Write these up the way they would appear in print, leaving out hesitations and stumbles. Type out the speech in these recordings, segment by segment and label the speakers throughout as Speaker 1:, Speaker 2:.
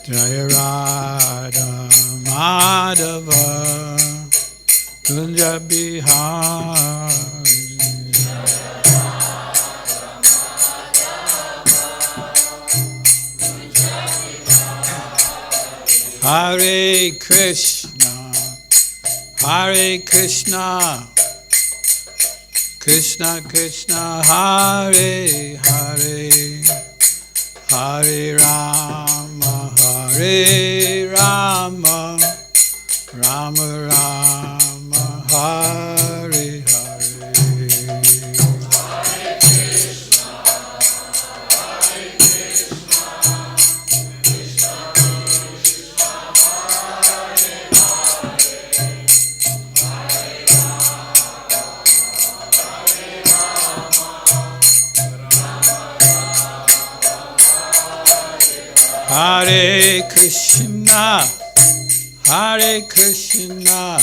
Speaker 1: Jaya Radha Madhava Kunja Bihari Hare Krishna Krishna Krishna Hare Hare Hare Rama Rama Rama Hare Hare Hare Krishna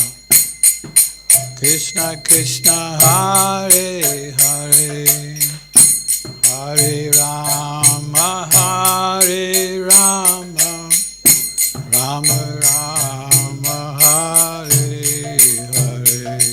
Speaker 1: Krishna Krishna Hare Hare Hare Rama Rama Rama Hare Hare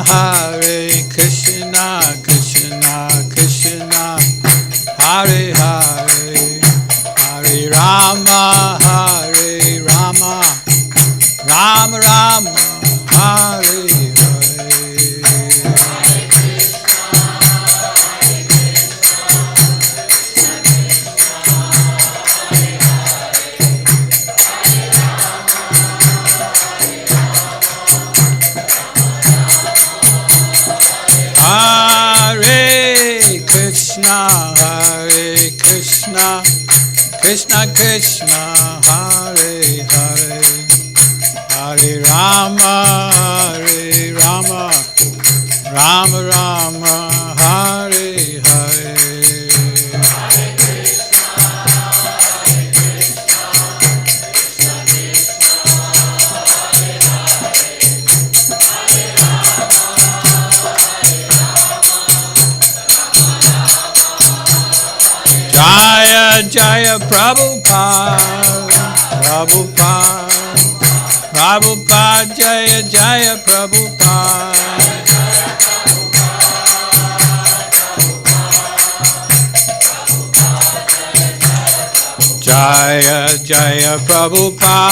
Speaker 1: Hare Krishna Krishna Krishna Hare Hare Hare Rama Rama Rama Hare Krishna Krishna Hare Hare Hare Rama Rama Rama Hare Hare Jaya Jaya Prabhupada Jaya Jaya Prabhupada Jaya Jaya Prabhupada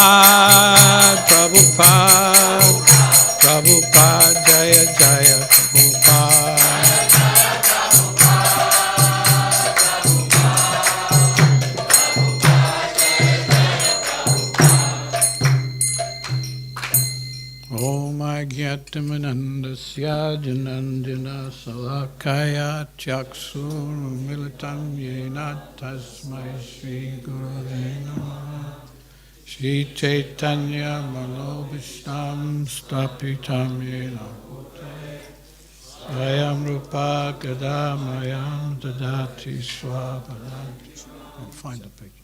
Speaker 1: Jaya Jaya Prabhupada Gyatamanandasya Janandina Salakaya Chakshur Militam Yena Tasmai Shri Gurave Namaha Shri Chaitanya Manobhishtam Stapitam Yena Swayam Rupa Kadamayam Dadati Swapadanti. I'll find the picture.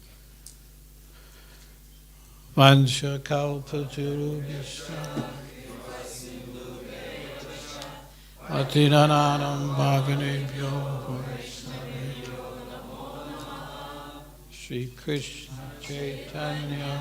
Speaker 1: Vansha Kalpatarubhyascha Atinanam Bhavanebhyo Vaishnavebhyo Shri Krishna Chaitanya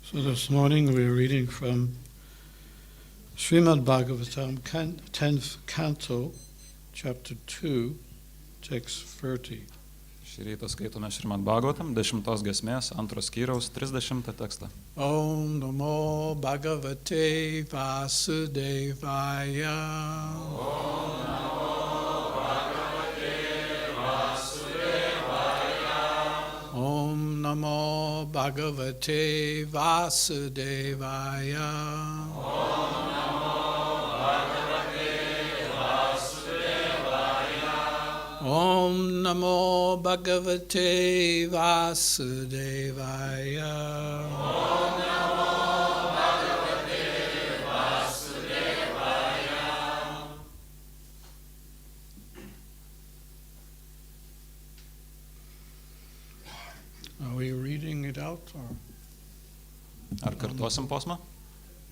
Speaker 1: So this morning we're reading from Šrimad-Bhagavatam 10th canto, chapter 2, text 30.
Speaker 2: Šį rytą skaitome Šrimad-Bhagavatam 10 giesmės 2 skyriaus 30 tekstą.
Speaker 1: Om Namo Bhagavate Vasudevaya.
Speaker 3: Om Namo Bhagavate Vasudevaya.
Speaker 1: Om Namo Bhagavate Vasudevaya. Om Namo Bhagavate Vasudevaya.
Speaker 3: Om Namo Bhagavate Vasudevaya.
Speaker 1: Are we reading it out or?
Speaker 2: Ar kartuosim posmą?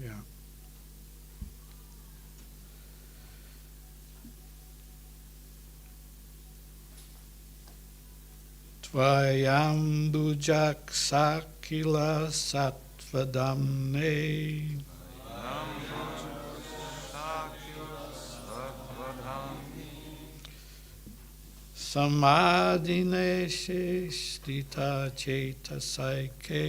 Speaker 1: Yeah. Tvayambujak sakila satvadamne. Samadhine shtita chetasaike.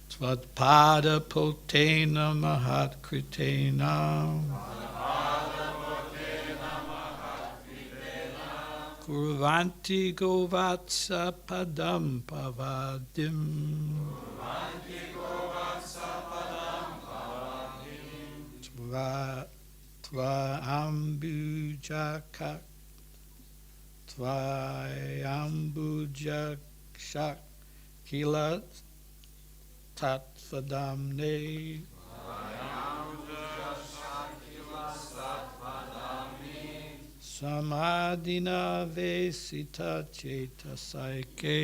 Speaker 1: Tvadpada potena mahatkritena. Kurvanti govatsa padam pavadim. Tvayambujakshak kila tatvadamne. Samadhina vesita chetasaike.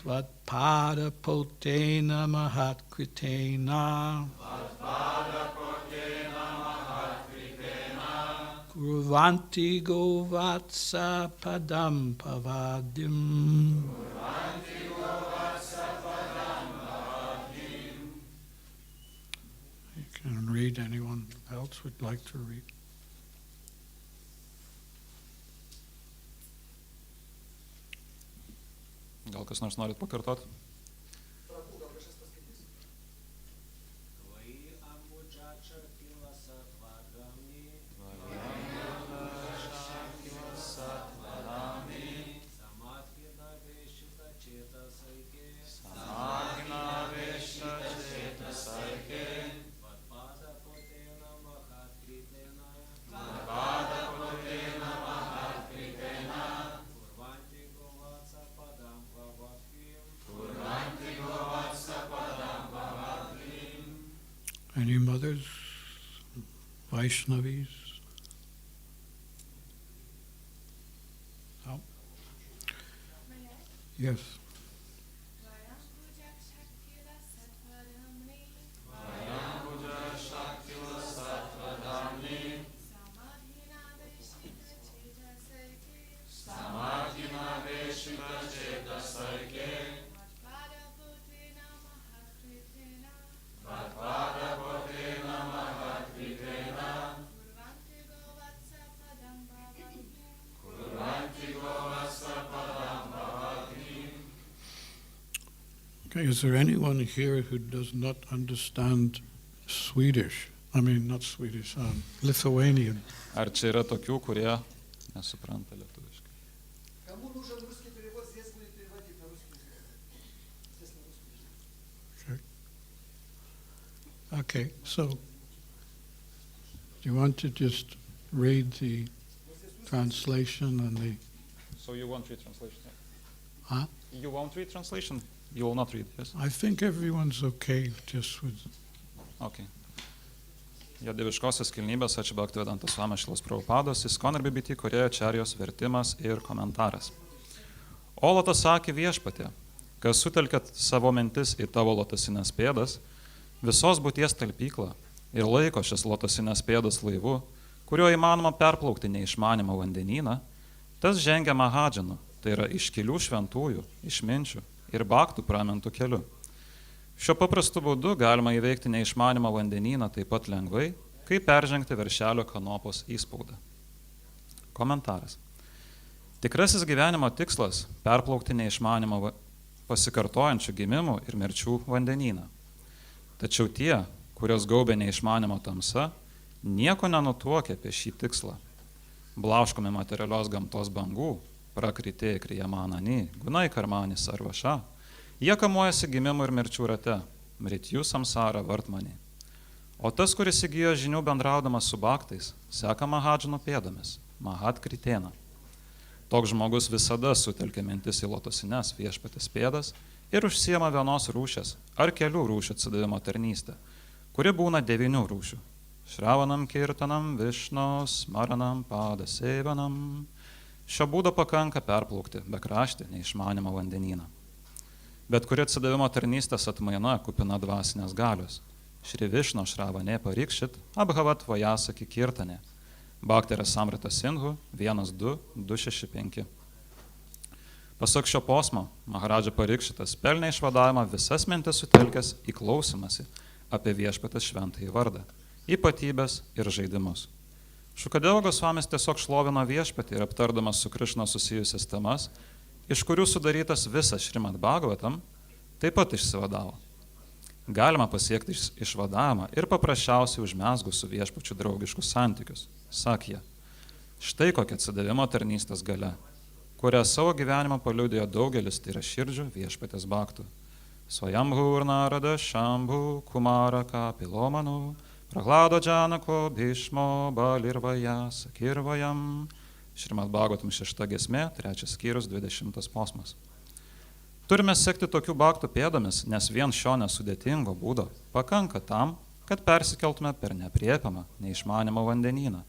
Speaker 1: Tvatpada potena mahatkritena. Kurvanti govatsa padam pavadim. Can read. Anyone else would like to read?
Speaker 2: Gal kas nors norit pakartot?
Speaker 1: Any mothers, Vaishnavis? No? Yes. Okay, is there anyone here who does not understand Swedish? I mean, not Swedish, Lithuanian.
Speaker 2: Ar čia yra tokių, kurie nesupranta lietuviškai?
Speaker 1: Okay, so do you want to just read the translation and the...
Speaker 2: So you won't read translation?
Speaker 1: Huh?
Speaker 2: You won't read translation? You will not read, yes?
Speaker 1: I think everyone's okay just with...
Speaker 2: Okay. Jo dieviškosios kilnybės Ačia Bhaktivedanta Swami Šrilas Prabhupados, Iskon ir BBT Korėjo Čarijos vertimas ir komentaras. O Lotas sakė viešpatė, kas sutelkėt savo mintis į tavo lotasinės pėdas, visos būties talpyklą ir laiko šias lotasinės pėdas laivu, kuriuo įmanoma perplaukti neišmanimą vandenyną, tas žengia Bhadžanų, tai yra iškilių šventųjų, išminčių ir bhaktų pramintų keliu. Šiuo paprastu būdu galima įveikti neišmanimą vandenyną taip pat lengvai, kaip peržengti veršelio kanopos įspaudą. Komentaras. Tikrasis gyvenimo tikslas – perplaukti neišmanimą pasikartojančių gimimų ir mirčių vandenyną. Tačiau tie, kurios gaubė neišmanimo tamsa, nieko nenutuokia apie šį tikslą. Blaškomi materialios gamtos bangų, prakritė krijamanani, gunai karmani sarvaša, jie kamuojasi gimimų ir mirčių rate, mritjų samsara vartmani. O tas, kuris įgijo žinių bendraudamas su bhaktais, seka Bhadžanų pėdomis, mahat kritėna. Toks žmogus visada sutelkia mintis į lotosines viešpatės pėdas ir užsiema vienos rūšės ar kelių rūšių atsidavimo tarnystę, kuri būna 9 rūšių. Šravanam, kirtanam, višnos, maranam, padasevanam. Šio būdo pakanka perplaukti bekraštį neišmanimą vandenyną. Bet kuri atsidavimo tarnystės atmaina kupina dvasinės galios. Šri Višno šravanė parikšit, abhavat vajasaki kirtanė. Bhakterė Samrita Sindhu 1.2.265. Pasak šio posmo, Maharadža Parikšitas pelnė išvadavimą visas mintis sutelkęs į klausimąsi apie viešpatės šventąjį vardą, ypatybės ir žaidimus. Šukadeva Gosvamis tiesiog šlovino viešpatį ir aptardamas su Krišna susijusias temas, iš kurių sudarytas visas Šrimad-Bhagavatam, taip pat išsivadavo. Galima pasiekti išvadavimą ir paprasčiausiai užmesgus su viešpačiu draugiškus santykius. Sakė, štai kokia atsidavimo tarnystės galia, kurią savo gyvenimą paliudijo daugelis tai yra širdžių viešpatės bhaktų. Svajambhu Narada Shambhu Kumara Kapilomanu Prahlado Džanako Bhishmo Balirvaja Sakirvajam. Šrimad-Bhagavatam 6 giesmė, 3 skyrius, 20 posmas. Turime sekti tokių bhaktų pėdomis, nes vien šio nesudėtingo būdo pakanka tam, kad persikeltume per nepriepiamą, neišmanimą vandenyną,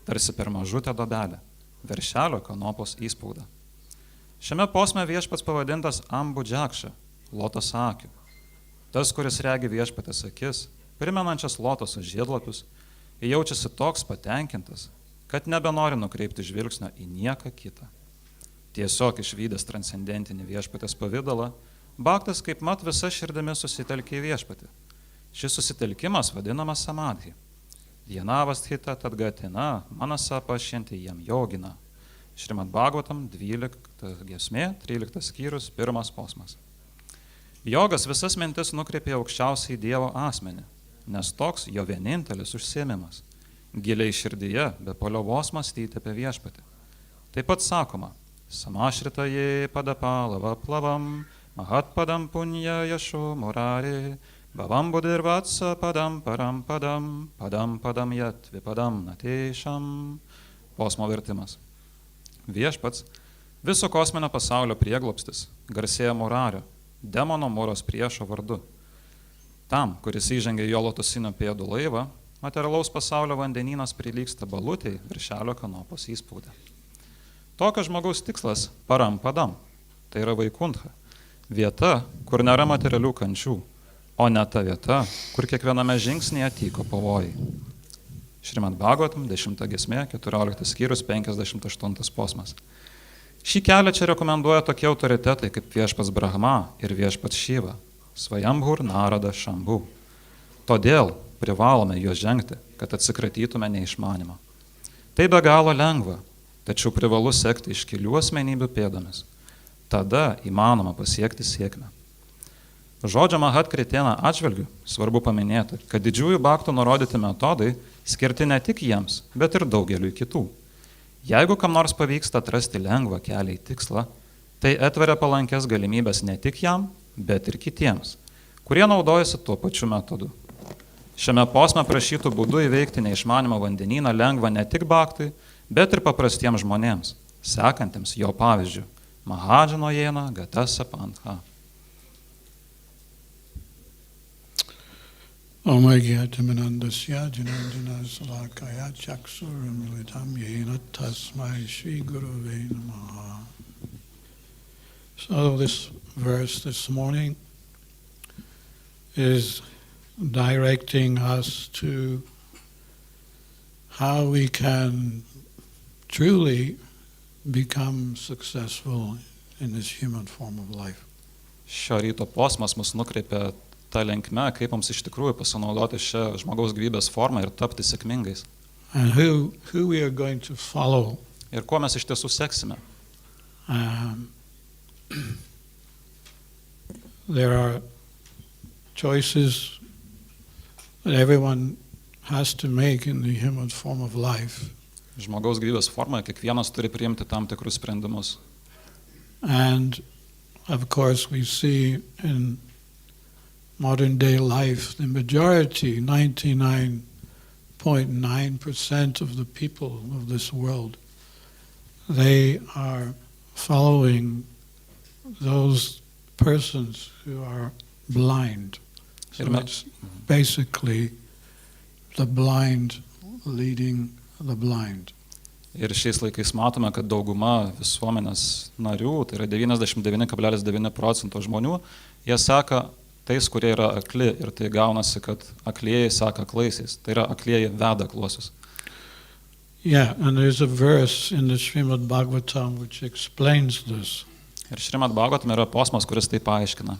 Speaker 2: tarsi per mažutę dobelę, veršelio kanopos įspaudą. Šiame posme viešpats pavadintas Ambudžakša, lotoso akių. Tas, kuris regi viešpatės akis, primenančias lotoso žiedlapius, jaučiasi toks patenkintas, kad nebenori nukreipti žvilgsnio į nieką kitą. Tiesiog išvydęs transcendentinį viešpatės pavidalą, bhaktas kaip mat visa širdimi susitelkė į viešpatį. Šis susitelkimas vadinamas samadhi. Dienavasthita tadgatina manasa pašinti jam jogina. Šrimad-Bhagavatam 12 giesmė, 13 skyrius, 1 posmas. Jogas visas mintis nukreipė aukščiausiai Dievo asmenį, nes toks jo vienintelis užsiėmimas. Giliai širdyje be paliovos mąstyti apie viešpatį. Taip pat sakoma, Samašritaje padapalava plavam, mahat padam punya yasho murare, bhavam budirvatsa padam param padam, padam padam yat vipadam natešam. Posmo vertimas. Viešpats, viso kosminio pasaulio prieglobstis, garsėja Murario, demono Muros priešo vardu. Tam, kuris įžengė jo lotosinio pėdų laivą, materialaus pasaulio vandenynas prilygsta balutei viršelio kanopos įspaudę. Tokio žmogaus tikslas param padam, tai yra vaikuntha, vieta, kur nėra materialių kančių, o ne ta vieta, kur kiekviename žingsnėje tyko pavojai. Šrimad-Bhagavatam 10 giesmė, 14 skyrius, 58 posmas. Šį kelią čia rekomenduoja tokie autoritetai kaip viešpats Brahma ir viešpats Šiva, Svajambhu Narada Shambhu. Todėl privalome juos žengti, kad atsikratytume neišmanimą. Tai be galo lengva. Tačiau privalu sekti iškilių asmenybių pėdomis. Tada įmanoma pasiekti sėkmę. Žodžio mahat kritėna atžvilgiu svarbu paminėti, kad didžiųjų bhaktų nurodyti metodai skirti ne tik jiems, bet ir daugeliui kitų. Jeigu kam nors pavyksta atrasti lengvą kelią į tikslą, tai atveria palankės galimybės ne tik jam, bet ir kitiems, kurie naudojasi tuo pačiu metodu. Šiame posme prašytų būdu įveikti neišmanimą vandenyną lengva ne tik bhaktui, bet ir paprastiems žmonėms, sekantiems jo pavyzdžių. Bhadžano jena gatasa pantha.
Speaker 1: Omagyatamandasya janandana salakaya chaksuramilitam yena tasmai shri gurave namaha. So this verse this morning is directing us to how we can truly become successful in this human form of life.
Speaker 2: Šio ryto posmas mus nukreipia tą linkme, kaip mums iš tikrųjų pasinaudoti šią žmogaus gyvybės formą ir tapti sėkmingais.
Speaker 1: And who we are going to follow.
Speaker 2: Ir kuo mes iš tiesų seksime.
Speaker 1: There are choices that everyone has to make in the human form of life.
Speaker 2: Žmogaus gyvybės formoje kiekvienas turi priimti tam tikrus sprendimus.
Speaker 1: And of course we see in modern day life the majority, 99.9% of the people of this world, they are following those persons who are blind. So it's basically the blind leading the blind.
Speaker 2: Ir šiais laikais matome, kad dauguma visuomenės narių, tai yra 99,9% žmonių, jie seka tais, kurie yra akli, ir tai gaunasi, kad aklieji seka aklaisiais, tai yra aklieji veda akluosius.
Speaker 1: Yeah, and there's a verse in the Šrimad-Bhagavatam which explains this.
Speaker 2: Ir Šrimad-Bhagavatam yra posmas, kuris tai paaiškina.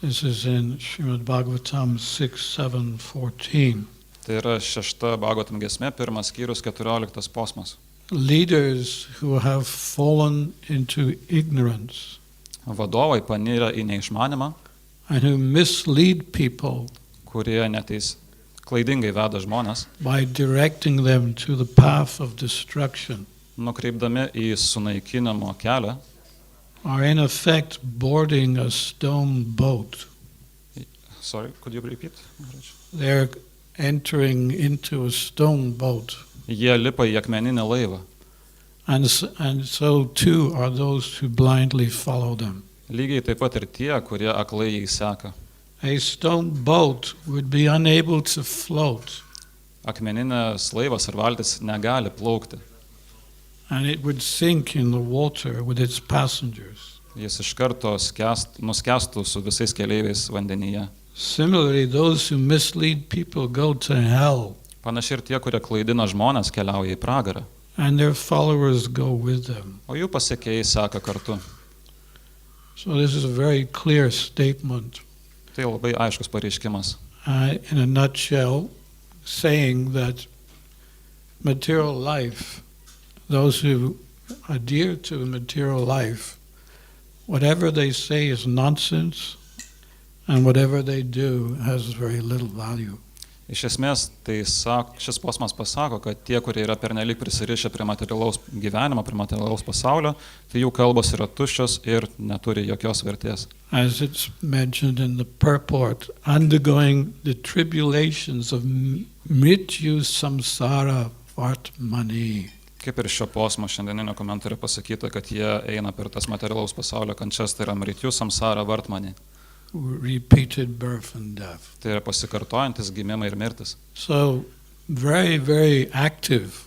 Speaker 1: This is in Šrimad-Bhagavatam 6.7.14.
Speaker 2: Tai yra 6 Bhagavatam giesmė, 1 skyrius 14 posmas.
Speaker 1: Leaders who have fallen into ignorance
Speaker 2: Vadovai panyrė į neišmanimą,
Speaker 1: and who mislead people
Speaker 2: kurie klaidingai veda žmonės,
Speaker 1: by directing them to the path of destruction,
Speaker 2: nukreipdami į sunaikinimo kelią,
Speaker 1: are in effect boarding a stone boat.
Speaker 2: Sorry, could you repeat?
Speaker 1: They're entering into a stone boat.
Speaker 2: Jie lipa į akmeninį laivą.
Speaker 1: And so too are those who blindly follow them.
Speaker 2: Lygiai taip pat ir tie, kurie aklai jį seka.
Speaker 1: A stone boat would be unable to float.
Speaker 2: Akmeninės laivas ar valtis negali plaukti.
Speaker 1: And it would sink in the water with its passengers.
Speaker 2: Jis iš karto nuskęstų su visais keleiviais vandenyje.
Speaker 1: Similarly, those who mislead people go to hell.
Speaker 2: Panašiai ir tie, kurie klaidina žmonės, keliauja į pragarą.
Speaker 1: And their followers go with them.
Speaker 2: O jų pasekėjai seka kartu.
Speaker 1: So this is a very clear statement.
Speaker 2: Tai labai aiškus pareiškimas.
Speaker 1: In a nutshell, saying that material life, those who adhere to material life, whatever they say is nonsense, and whatever they do has very little value.
Speaker 2: Iš esmės, tai šis posmas pasako, kad tie, kurie yra pernelyg prisirišę prie materialaus gyvenimo, prie materialaus pasaulio, tai jų kalbos yra tuščios ir neturi jokios vertės.
Speaker 1: As it's mentioned in the purport, undergoing the tribulations of mrityu samsara vartmani.
Speaker 2: Kaip ir šio posmo šiandieninio komentare pasakyta, kad jie eina per tas materialaus pasaulio kančias, tai yra mrityu samsara vartmani.
Speaker 1: Repeated birth and death.
Speaker 2: Tai yra pasikartojantis gimimai ir mirtis.
Speaker 1: So, very, very active.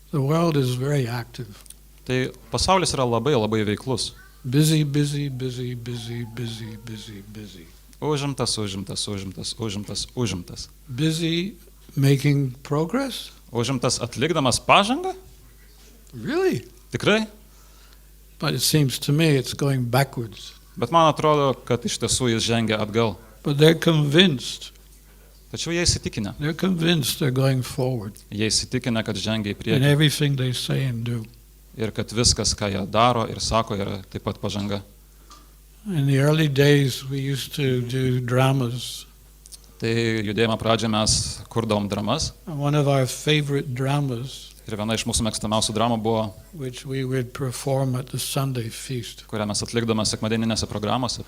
Speaker 1: The world is very active.
Speaker 2: Tai pasaulis yra labai, labai veiklus.
Speaker 1: Busy, busy, busy, busy, busy, busy, busy.
Speaker 2: Užimtas, užimtas, užimtas, užimtas, užimtas.
Speaker 1: Busy making progress?
Speaker 2: Užimtas atlikdamas pažangą?
Speaker 1: Really?
Speaker 2: Tikrai?
Speaker 1: But it seems to me it's going backwards.
Speaker 2: Bet man atrodo, kad iš tiesų jis žengia atgal.
Speaker 1: But they're convinced.
Speaker 2: Tačiau jie įsitikinę.
Speaker 1: They're convinced they're going forward.
Speaker 2: Jie įsitikinę, kad žengia į
Speaker 1: In
Speaker 2: priekį.
Speaker 1: everything they say and do.
Speaker 2: Ir kad viskas, ką jie daro ir sako, yra taip pat pažanga.
Speaker 1: In the early days we used to do dramas.
Speaker 2: Tai judėjimo pradžioje mes kurdavom dramas.
Speaker 1: And one of our favorite dramas,
Speaker 2: Ir viena iš mūsų mėgstamiausių dramų buvo,
Speaker 1: which we would perform at the Sunday feast.
Speaker 2: kurią mes atlikdome sekmadieninėse programose.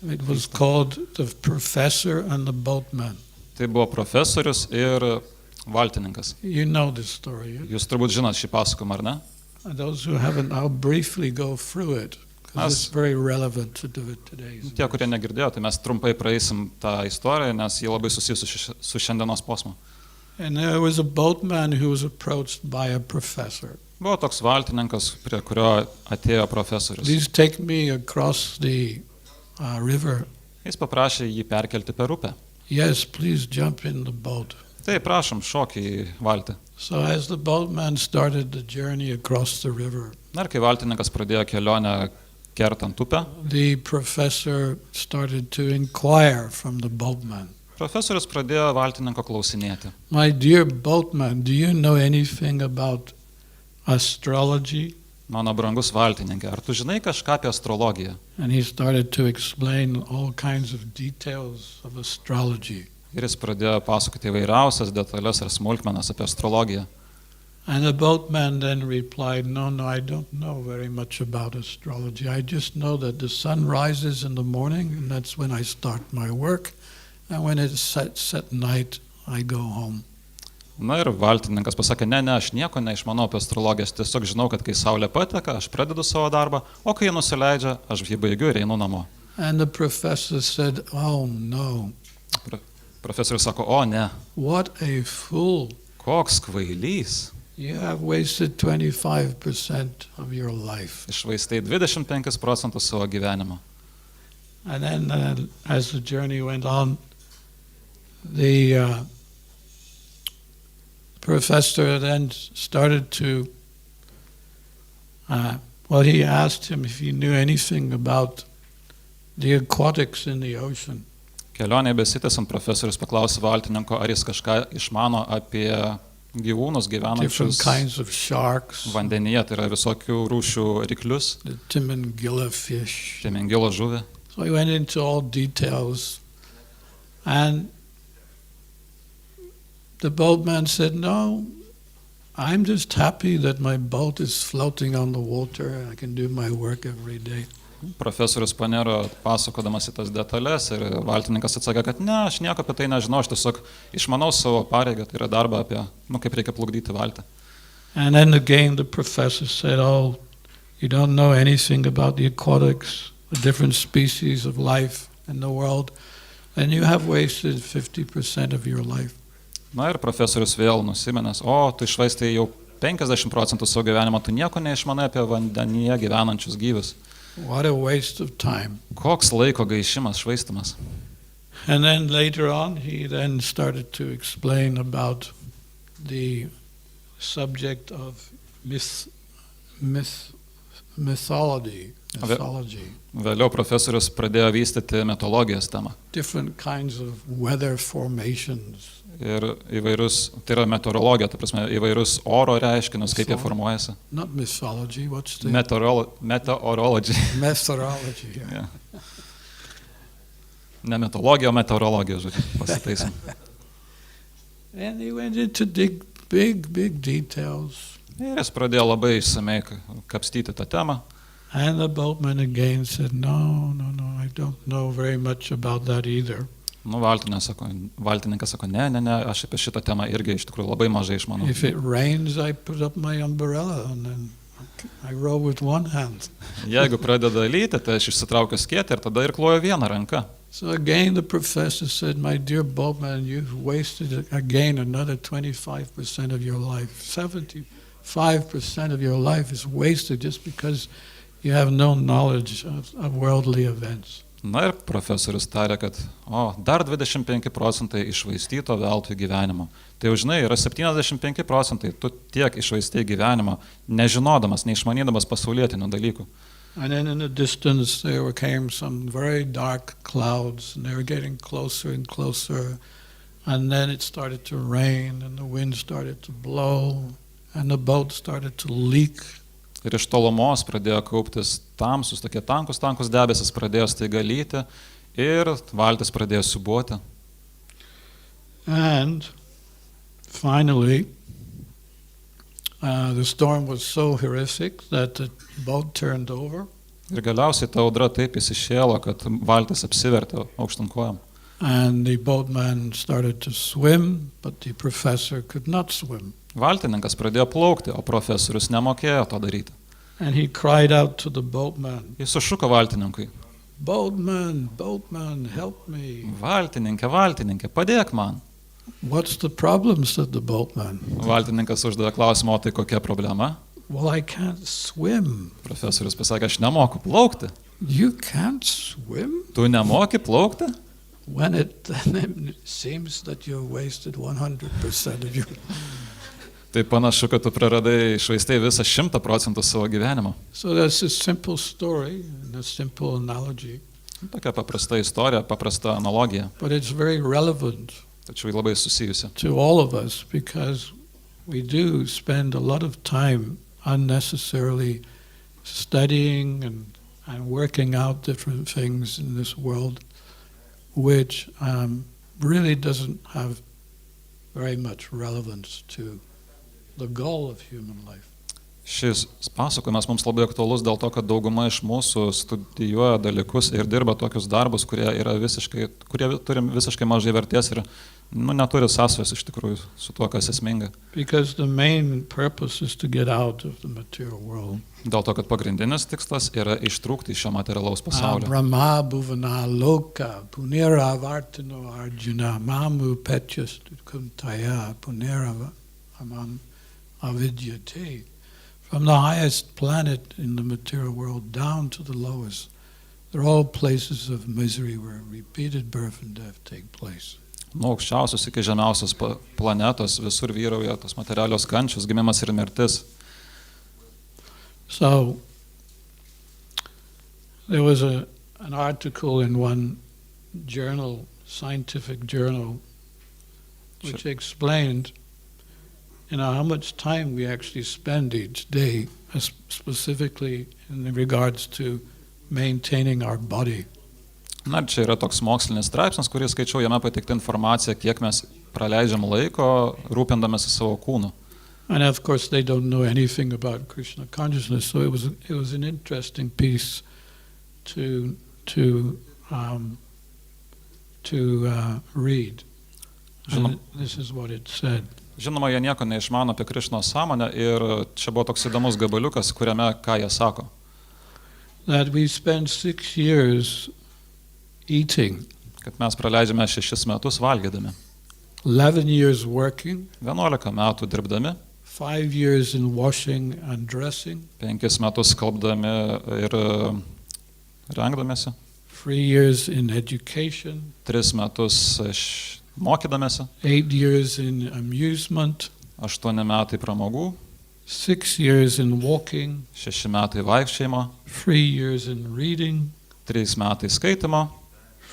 Speaker 1: It was called The Professor and the Boatman.
Speaker 2: Tai buvo profesorius ir valtininkas.
Speaker 1: You know this story. Yeah?
Speaker 2: Jūs turbūt žinot šį pasakojimą, ar ne?
Speaker 1: And those who haven't, I'll briefly go through it, because it's very relevant to do it today.
Speaker 2: Tie, kurie negirdėjo, tai mes trumpai praeisim tą istoriją, nes jie labai susijusi su šiandienos posmu.
Speaker 1: And there was a boatman who was approached by a professor.
Speaker 2: Buvo toks valtininkas, prie kurio atėjo profesorius.
Speaker 1: Please take me across the river.
Speaker 2: Jis paprašė jį perkelti per upę.
Speaker 1: Yes, please jump in the boat.
Speaker 2: Tai prašom, šok į valtį.
Speaker 1: So as the boatman started the journey across the river,
Speaker 2: Na ir kai valtininkas pradėjo kelionę kertant upę,
Speaker 1: the professor started to inquire from the boatman.
Speaker 2: profesorius pradėjo valtininko klausinėti.
Speaker 1: My dear boatman, do you know anything about astrology?
Speaker 2: Mano brangus valtininkė, ar tu žinai kažką apie astrologiją?
Speaker 1: And he started to explain all kinds of details of astrology.
Speaker 2: Ir jis pradėjo pasakoti įvairiausias detalės ir smulkmenas apie astrologiją.
Speaker 1: And the boatman then replied, no, I don't know very much about astrology. I just know that the sun rises in the morning, and that's when I start my work. And when it sets at night, I go home.
Speaker 2: Na ir valtininkas pasakė, ne, aš nieko neišmanau apie astrologiją, aš tiesiog žinau, kad kai saulė pateka, aš pradedu savo darbą, o kai jie nusileidžia, aš jį baigiu ir einu namo.
Speaker 1: And the professor said, oh no.
Speaker 2: Profesorius sako, o ne,
Speaker 1: What a fool.
Speaker 2: koks kvailys,
Speaker 1: You have wasted 25% of your life.
Speaker 2: išvaistai 25% savo gyvenimo.
Speaker 1: And then as the journey went on, the professor then started to, he asked him if he knew anything about the aquatics in the ocean.
Speaker 2: Kelionėje besitęsiant profesorius paklausė valtininko, ar jis kažką išmano apie gyvūnus
Speaker 1: Different
Speaker 2: gyvenančius
Speaker 1: kinds of sharks,
Speaker 2: vandenyje, tai yra visokių rūšių ryklius,
Speaker 1: the Timangila fish.
Speaker 2: temengilo žuvį.
Speaker 1: So he went into all details, and the boatman said, no, I'm just happy that my boat is floating on the water and I can do my work every day.
Speaker 2: Profesorius panero pasakodamas į tas detalės ir valtininkas atsakė, kad ne, aš nieko apie tai nežinau, aš tiesiog išmanau savo pareigą, tai yra darbą apie, kaip reikia plukdyti valtį.
Speaker 1: And then again the professor said, oh, you don't know anything about the aquatics, the different species of life in the world, and you have wasted 50% of your life.
Speaker 2: Na ir profesorius vėl nusimenęs, tu išvaistai jau 50% savo gyvenimo, tu nieko neišmanai apie vandenyje gyvenančius gyvius.
Speaker 1: What a waste of time.
Speaker 2: Koks laiko gaišimas, švaistimas.
Speaker 1: And then later on, he then started to explain about the subject of mythology.
Speaker 2: Vėliau profesorius pradėjo vystyti mitologijos temą.
Speaker 1: Different kinds of weather formations.
Speaker 2: Ir įvairius, tai yra meteorologija, tai prasme, įvairius oro reiškinius, kaip jie formuojasi.
Speaker 1: Not mythology, what's the...
Speaker 2: Meteorology.
Speaker 1: Methodology, yeah.
Speaker 2: Ne metologija, o meteorologija, pasitaisim.
Speaker 1: And he went into big details.
Speaker 2: Ir jis pradėjo labai išsamei kapstyti tą temą.
Speaker 1: And the boatman again said, no, I don't know very much about that either.
Speaker 2: Valtininkas sako, ne, aš apie šitą temą irgi iš tikrųjų labai mažai išmanau.
Speaker 1: If it rains, I put up my umbrella and then I row with one hand.
Speaker 2: Jeigu pradeda lyti, tai aš išsitraukiu skėtį ir tada irkluoju vieną ranką.
Speaker 1: So again the professor said, my dear boatman, you've wasted again another 25% of your life. 75% of your life is wasted just because you have no knowledge of worldly events.
Speaker 2: Na ir profesorius tarė, kad dar 25% išvaistyto veltui gyvenimo. Tai jau žinai, yra 75%, tu tiek išvaistai gyvenimo, nežinodamas, neišmanydamas pasaulietinių dalykų.
Speaker 1: And then in the distance there came some very dark clouds and they were getting closer and closer. And then it started to rain and the wind started to blow and the boat started to leak.
Speaker 2: Ir iš tolumos pradėjo kauptis tamsus, tokie tankus debesis pradėjo staiga lyti ir valtis pradėjo siūbuoti.
Speaker 1: And finally, the storm was so horrific that the boat turned over.
Speaker 2: Ir galiausiai ta audra taip įsišėlo, kad valtis apsivertė aukštan kojom.
Speaker 1: And the boatman started to swim, but the professor could not swim.
Speaker 2: Valtininkas pradėjo plaukti, o profesorius nemokėjo to daryti.
Speaker 1: And he cried out to the boatman.
Speaker 2: Jis sušuko valtininkui.
Speaker 1: Boatman, help me.
Speaker 2: Valtininkė, padėk man.
Speaker 1: What's the problem, said the boatman.
Speaker 2: Valtininkas uždavė klausimą, tai kokia problema?
Speaker 1: Well, I can't swim.
Speaker 2: Profesorius pasakė, aš nemoku plaukti.
Speaker 1: You can't swim?
Speaker 2: Tu nemoki plaukti?
Speaker 1: then it seems that you wasted 100% of your.
Speaker 2: Tai panašu, kad tu praradai, išvaistai visą 100% savo gyvenimo.
Speaker 1: So that's a simple story and a simple analogy.
Speaker 2: Tokia paprasta istorija, paprasta analogija,
Speaker 1: But it's very relevant
Speaker 2: tačiau ji labai susijusi.
Speaker 1: to all of us because we do spend a lot of time unnecessarily studying and working out different things in this world, which really doesn't have very much relevance to the goal of human life.
Speaker 2: Šis pasakojimas mums labai aktualus dėl to, kad dauguma iš mūsų studijuoja dalykus ir dirba tokius darbus, kurie turi visiškai mažai vertės ir neturi sąsajos iš tikrųjų su tuo, kas esminga.
Speaker 1: Because the main purpose is to get out of the material world.
Speaker 2: Dėl to, kad pagrindinis tikslas yra ištrūkti iš šio materialaus pasaulio.
Speaker 1: Brahma bhuvana loka punera vartino arjuna mamu petyas kuntaya punera amam avidyate. From the highest planet in the material world down to the lowest, they're all places of misery where repeated birth and death take place.
Speaker 2: Nuo aukščiausios iki žemiausios planetos visur vyrauja tos materialios kančios, gimimas ir mirtis.
Speaker 1: So there was an article in one journal, scientific journal, which explained how much time we actually spend each day, specifically in regards to maintaining our body.
Speaker 2: Na, čia yra toks mokslinis straipsnis, kurį skaičiau, jame pateikta informacija, kiek mes praleidžiam laiko rūpindamėsi savo kūnu.
Speaker 1: And of course they don't know anything about Krishna consciousness, so it was an interesting piece to read. And this is what it said.
Speaker 2: Žinoma, jie nieko neišmano apie Krišnos sąmonę ir čia buvo toks įdomus gabaliukas, kuriame ką jie sako.
Speaker 1: That we spend 6 years eating,
Speaker 2: kad mes praleidžiame 6 metus valgydami,
Speaker 1: 11 years working,
Speaker 2: 11 metų dirbdami,
Speaker 1: 5 years in washing and dressing,
Speaker 2: 5 metus skalbdami ir rengdamėsi,
Speaker 1: 3 years in education,
Speaker 2: 3 metus mokydamėsi,
Speaker 1: 8 years in amusement,
Speaker 2: 8 metai pramogų,
Speaker 1: 6 years in walking,
Speaker 2: 6 metai vaikščiojimo,
Speaker 1: 3 years in reading,
Speaker 2: 3 metai skaitimo,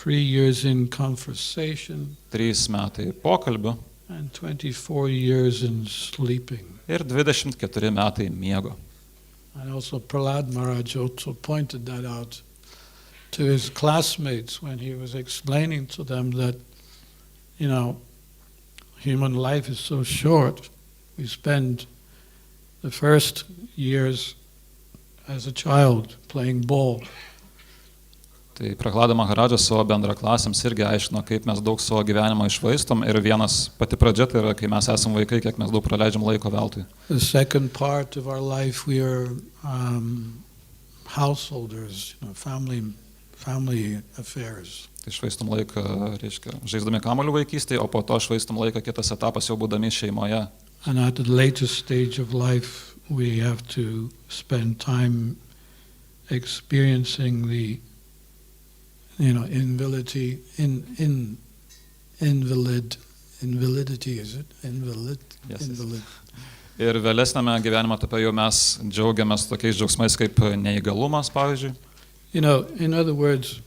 Speaker 1: 3 years in conversation,
Speaker 2: 3 metai pokalbių
Speaker 1: and 24 years in sleeping.
Speaker 2: ir 24 metai miego.
Speaker 1: And also Prahlad Maharaj also pointed that out to his classmates when he was explaining to them that, human life is so short. We spend the first years as a child playing ball.
Speaker 2: Tai Prahlada Maharadžas savo bendraklasiams irgi aiškino, kaip mes daug savo gyvenimo išvaistom ir pati pradžia tai yra, kai mes esam vaikai, kiek mes daug praleidžiam laiko veltui.
Speaker 1: The second part of our life we are householders, family affairs.
Speaker 2: Tai švaistom laiką, reiškia, žaisdami kamuolių vaikystėje, o po to švaistom laiką kitas etapas jau būdami šeimoje.
Speaker 1: And at the later stage of life we have to spend time experiencing the invalidity, is it?
Speaker 2: Yes,
Speaker 1: Invalid.
Speaker 2: Ir vėlesnėme gyvenimo etape jau mes džiaugiamės tokiais džiaugsmais kaip neįgalumas, pavyzdžiui.
Speaker 1: In other words,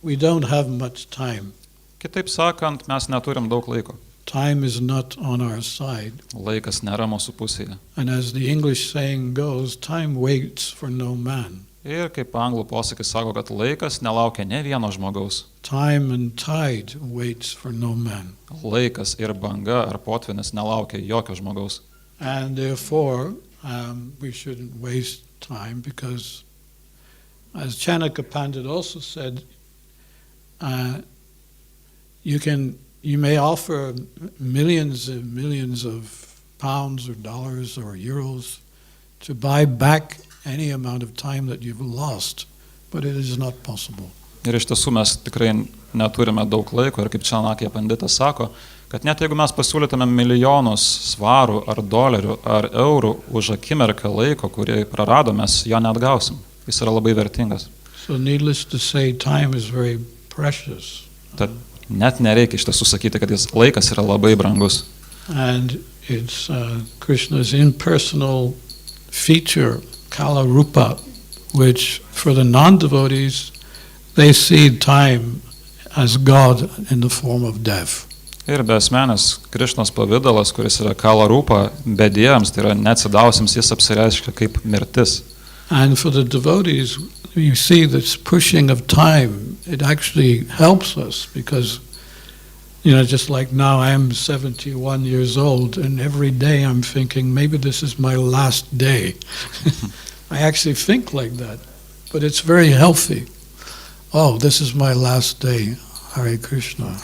Speaker 1: we don't have much time.
Speaker 2: Kitaip sakant, mes neturim daug laiko.
Speaker 1: Time is not on our side.
Speaker 2: Laikas nėra mūsų pusėje.
Speaker 1: And as the English saying goes, time waits for no man.
Speaker 2: Ir kaip anglų posakis sako, kad laikas nelaukia ne vieno žmogaus.
Speaker 1: Time and tide waits for no man.
Speaker 2: Laikas ir banga ar potvynis nelaukia jokio žmogaus.
Speaker 1: And therefore, we shouldn't waste time because, as Chanaka Pandit also said, you may offer millions and millions of pounds or dollars or euros to buy back any amount of time that you've lost, but it is not possible.
Speaker 2: Ir iš tiesų mes tikrai neturime daug laiko ir kaip Čanakija Panditas sako, kad net jeigu mes pasiūlytume milijonus svarų ar dolerių ar eurų už akimirką laiko, kurį praradome, mes jo neatgausim. Jis yra labai vertingas.
Speaker 1: So needless to say, time is very precious.
Speaker 2: Tad net nereikia iš tiesų sakyti, kad laikas yra labai brangus.
Speaker 1: And it's Krishna's impersonal feature, Kala Rupa, which for the non-devotees, they see time as God in the form of death.
Speaker 2: Ir besmenis Krišnos pavidalas, kuris yra Kala Rupa, bediems, tai yra neatsidavusiems, jis apsireiškia kaip mirtis.
Speaker 1: And for the devotees, you see this pushing of time, it actually helps us because, just like now I'm 71 years old and every day I'm thinking, maybe this is my last day. I actually think like that, but it's very healthy. Oh, this is my last day. Hare Krishna.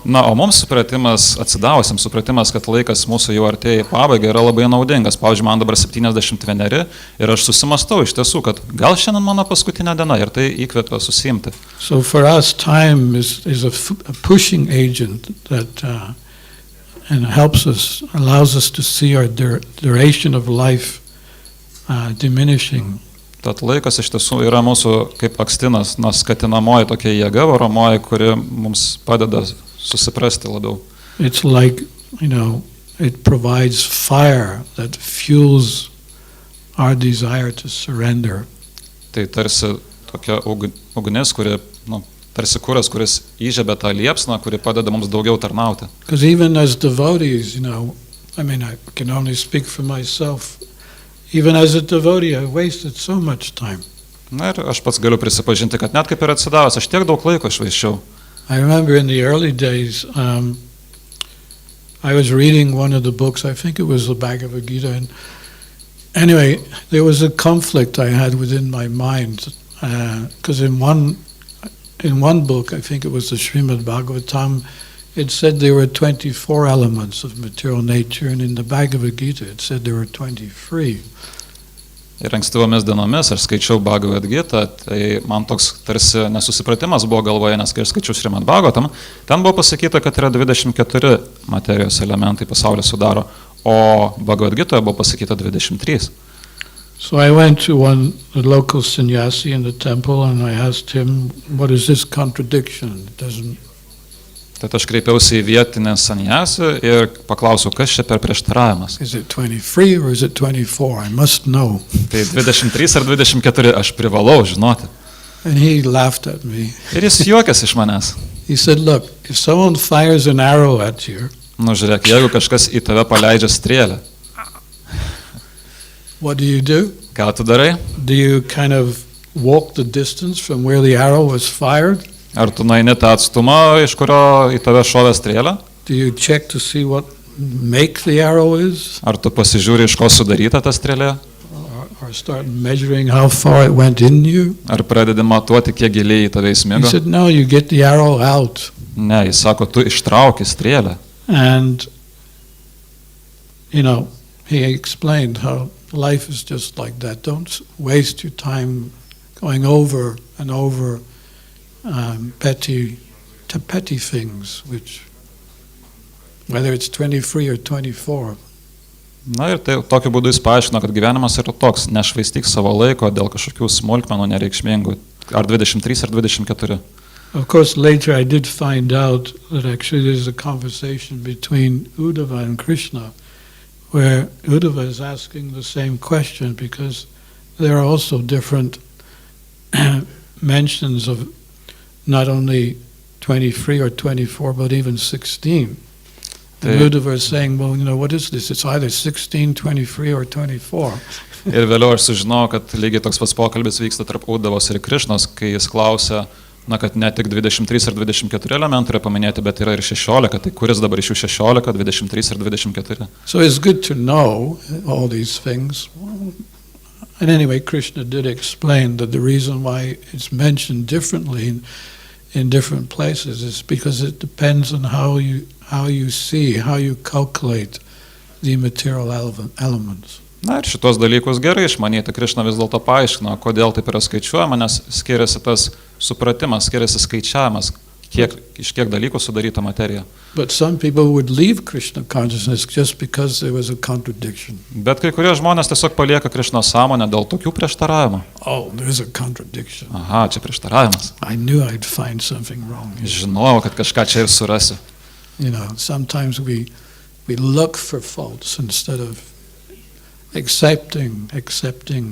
Speaker 2: Na, o mums supratimas, atsidavusiam supratimas, kad laikas mūsų jau artėja į pabaigą, yra labai naudingas. Pavyzdžiui, man dabar 71 ir aš susimastau iš tiesų, kad gal šiandien mano paskutinė diena ir tai įkvepia susiimti.
Speaker 1: So for us, time is a pushing agent that and helps us, allows us to see our duration of life diminishing.
Speaker 2: Tad laikas iš tiesų yra mūsų kaip akstinas, skatinamoji tokia jėga varomoji, kuri mums padeda susiprasti labiau.
Speaker 1: It's like, it provides fire that fuels our desire to surrender.
Speaker 2: Tai tarsi tokia ugnis, kuri, tarsi kuras, kuris įžiebia tą liepsną, kuri padeda mums daugiau tarnauti.
Speaker 1: Because even as devotees, I can only speak for myself. Even as a devotee, I wasted so much time.
Speaker 2: Na ir aš pats galiu prisipažinti, kad net kaip ir atsidavęs, aš tiek daug laiko švaisčiau.
Speaker 1: I remember in the early days, I was reading one of the books, I think it was the Bhagavad Gita, and anyway, there was a conflict I had within my mind, because in one book, I think it was the Šrimad-Bhagavatam, it said there were 24 elements of material nature, and in the Bhagavad Gita it said there were 23.
Speaker 2: Ir ankstyvomis dienomis aš skaičiau Bhagavad Gita, tai man toks tarsi nesusipratimas buvo galvoje, nes kai aš skaičiau Šrimad-Bhagavatam, ten buvo pasakyta, kad yra 24 materijos elementai pasaulio sudaro, o Bhagavad Gitoje buvo pasakyta 23.
Speaker 1: So I went to a local sannyasi in the temple and I asked him, what is this contradiction? It doesn't...
Speaker 2: Tad aš kreipiausi į vietinę sannyasį ir paklausiau, kas čia per prieštaravimas.
Speaker 1: Is it 23 or is it 24? I must know.
Speaker 2: Tai 23 ar 24 aš privalau žinoti.
Speaker 1: And he laughed at me.
Speaker 2: Ir jis juokėsi iš manęs.
Speaker 1: He said, look, if someone fires an arrow at you,
Speaker 2: Žiūrėk, jeigu kažkas į tave paleidžia strėlę,
Speaker 1: what do?
Speaker 2: Ką tu darai?
Speaker 1: Do you kind of walk the distance from where the arrow was fired?
Speaker 2: Ar tu nueini tą atstumą, iš kurio į tave šovė strėlę?
Speaker 1: Do you check to see what make the arrow is?
Speaker 2: Ar tu pasižiūri, iš ko sudaryta ta strėlė?
Speaker 1: Or start measuring how far it went in you?
Speaker 2: Ar pradedi matuoti, kiek giliai į tave įsmigo?
Speaker 1: He said, no, you get the arrow out.
Speaker 2: Ne, jis sako, tu ištrauki strėlę.
Speaker 1: And, he explained how life is just like that. Don't waste your time going over and over petty things, which, whether it's 23 or 24.
Speaker 2: Na ir tai tokiu būdu jis paaiškino, kad gyvenimas yra toks, nešvaistyk savo laiko dėl kažkokių smulkmenų nereikšmingų, ar 23 ar 24.
Speaker 1: Of course, later I did find out that actually there's a conversation between Uddhava and Krishna, where Uddhava is asking the same question, because there are also different mentions of not only 23 or 24, but even 16. And Uddhava is saying, well, what is this? It's either 16, 23, or 24.
Speaker 2: Ir vėliau aš sužinau, kad lygiai toks pats pokalbis vyksta tarp Uddhavos ir Krišnos, kai jis klausia, kad ne tik 23 ar 24 elementai yra paminėti, bet yra ir 16. Tai kuris dabar iš jų 16, 23 ar 24?
Speaker 1: So it's good to know all these things. And anyway, Krishna did explain that the reason why it's mentioned differently in different places is because it depends on how you see, how you calculate the material elements.
Speaker 2: Na ir šitos dalykus gerai išmanyti. Krišna vis dėlto paaiškino, kodėl taip yra skaičiuojama, nes skiriasi tas supratimas, skiriasi skaičiavimas, iš kiek dalykų sudaryta materija.
Speaker 1: But some people would leave Krishna consciousness just because there was a contradiction.
Speaker 2: Bet kai kurie žmonės tiesiog palieka Krišnos sąmonę dėl tokių prieštaravimų.
Speaker 1: Oh, there's a contradiction.
Speaker 2: Aha, čia prieštaravimas.
Speaker 1: I knew I'd find something wrong here.
Speaker 2: Žinojau, kad kažką čia ir surasiu.
Speaker 1: Sometimes we look for faults instead of accepting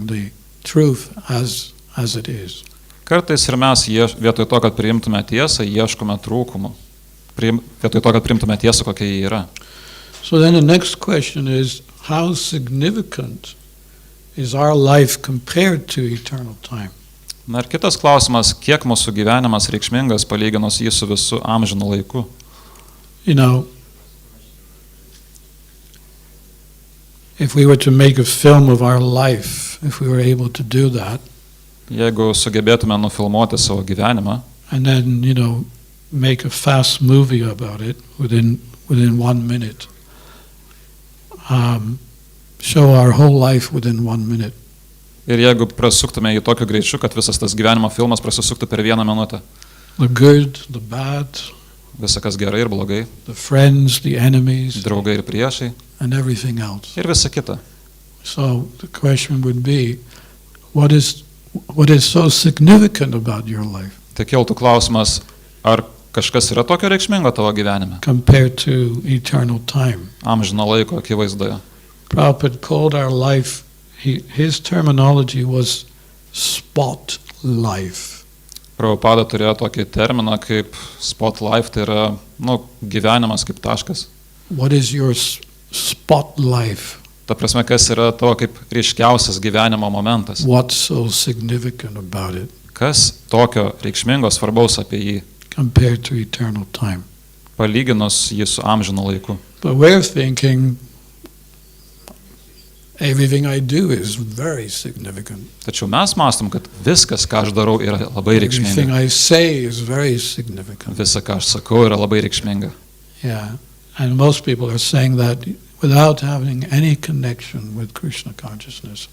Speaker 1: the truth as it is.
Speaker 2: Kartais ir mes vietoj to, kad priimtume tiesą, ieškome trūkumų. Vietoj to, kad priimtume tiesą, kokia ji yra.
Speaker 1: So then the next question is, how significant is our life compared to eternal time?
Speaker 2: Na ir kitas klausimas, kiek mūsų gyvenimas reikšmingas palyginus jį su visu amžinu laiku.
Speaker 1: If we were to make a film of our life, if we were able to do that,
Speaker 2: jeigu sugebėtume nufilmuoti savo gyvenimą,
Speaker 1: and then, make a fast movie about it within 1 minute, show our whole life within 1 minute.
Speaker 2: Ir jeigu prasuktume jį tokiu greičiu, kad visas tas gyvenimo filmas prasisuktų per 1 minutę.
Speaker 1: The good, the bad,
Speaker 2: visa kas gerai ir blogai,
Speaker 1: the friends, the enemies,
Speaker 2: draugai ir priešai,
Speaker 1: and everything else.
Speaker 2: Ir visa kita.
Speaker 1: So the question would be, what is so significant about your life?
Speaker 2: Tai kiltų klausimas, ar kažkas yra tokio reikšmingo tavo gyvenime?
Speaker 1: Compared to eternal time.
Speaker 2: Amžino laiko akivaizdoje.
Speaker 1: Prabhupada called our life, his terminology was spot life.
Speaker 2: Prabhupada turėjo tokį terminą kaip spot life, tai yra, gyvenimas kaip taškas.
Speaker 1: What is your spot life?
Speaker 2: Ta prasme, kas yra tavo kaip ryškiausias gyvenimo momentas.
Speaker 1: What's so significant about it?
Speaker 2: Kas tokio reikšmingo svarbaus apie jį?
Speaker 1: Compared to eternal time.
Speaker 2: Palyginus jį su amžinu laiku.
Speaker 1: But we're thinking everything I do is very significant.
Speaker 2: Tačiau mes mąstom, kad viskas, ką aš darau, yra labai reikšminga.
Speaker 1: Everything I say is very significant.
Speaker 2: Visa, ką aš sakau, yra labai reikšminga.
Speaker 1: Yeah, and most people are saying that without having any connection with Krishna consciousness.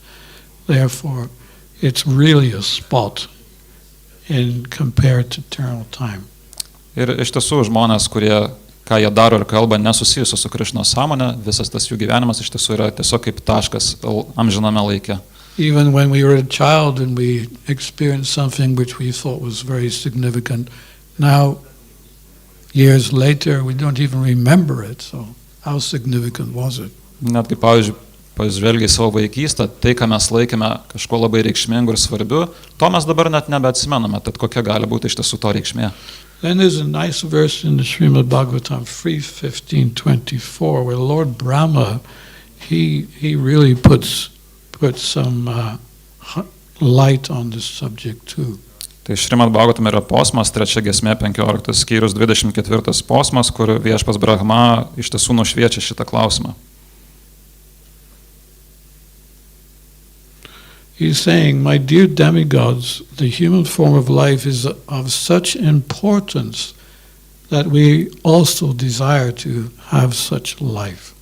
Speaker 1: Therefore, it's really a spot in compared to eternal time.
Speaker 2: Ir iš tiesų žmonės, ką jie daro ir kalba nesusijusiu su Krišnos sąmonė, visas tas jų gyvenimas iš tiesų yra tiesiog kaip taškas amžiname laike.
Speaker 1: Even when we were a child and we experienced something which we thought was very significant, now, years later, we don't even remember it, so how significant was it?
Speaker 2: Net kaip, pažvelgiai savo vaikystę, tai, ką mes laikėme kažko labai reikšmingu ir svarbiu, to mes dabar net nebeatsimename, tad kokia gali būti iš tiesų to reikšmė.
Speaker 1: Then there's a nice verse in the Šrimad-Bhagavatam 3:15-24 where Lord Brahma, he really puts some light on this subject too.
Speaker 2: Tai Šrimad-Bhagavatam yra posmas, 3 giesmė 15 skyrius 24 posmas, kur viešpas Brahma iš tiesų nušviečia šitą klausimą.
Speaker 1: He's saying, my dear demigods, the human form of life is of such importance that we also desire to have such life.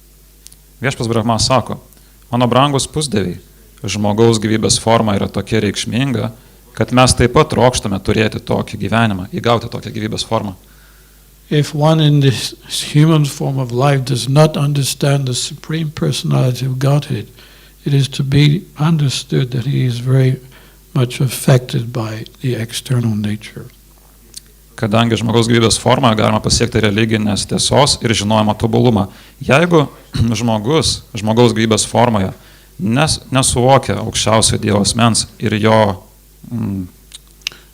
Speaker 2: Viešpas Brahma sako, mano brangus pusdieviai, žmogaus gyvybės forma yra tokia reikšminga, kad mes taip pat trokštame turėti tokį gyvenimą, įgauti tokią gyvybės formą.
Speaker 1: If one in this human form of life does not understand the Supreme Personality of Godhead, it is to be understood that he is very much affected by the external nature.
Speaker 2: Kadangi žmogaus gyvybės formą galima pasiekti religinės tiesos ir žinojimo tobulumą, jeigu žmogaus gyvybės formoje nesuvokia aukščiausio Dievo asmens ir jo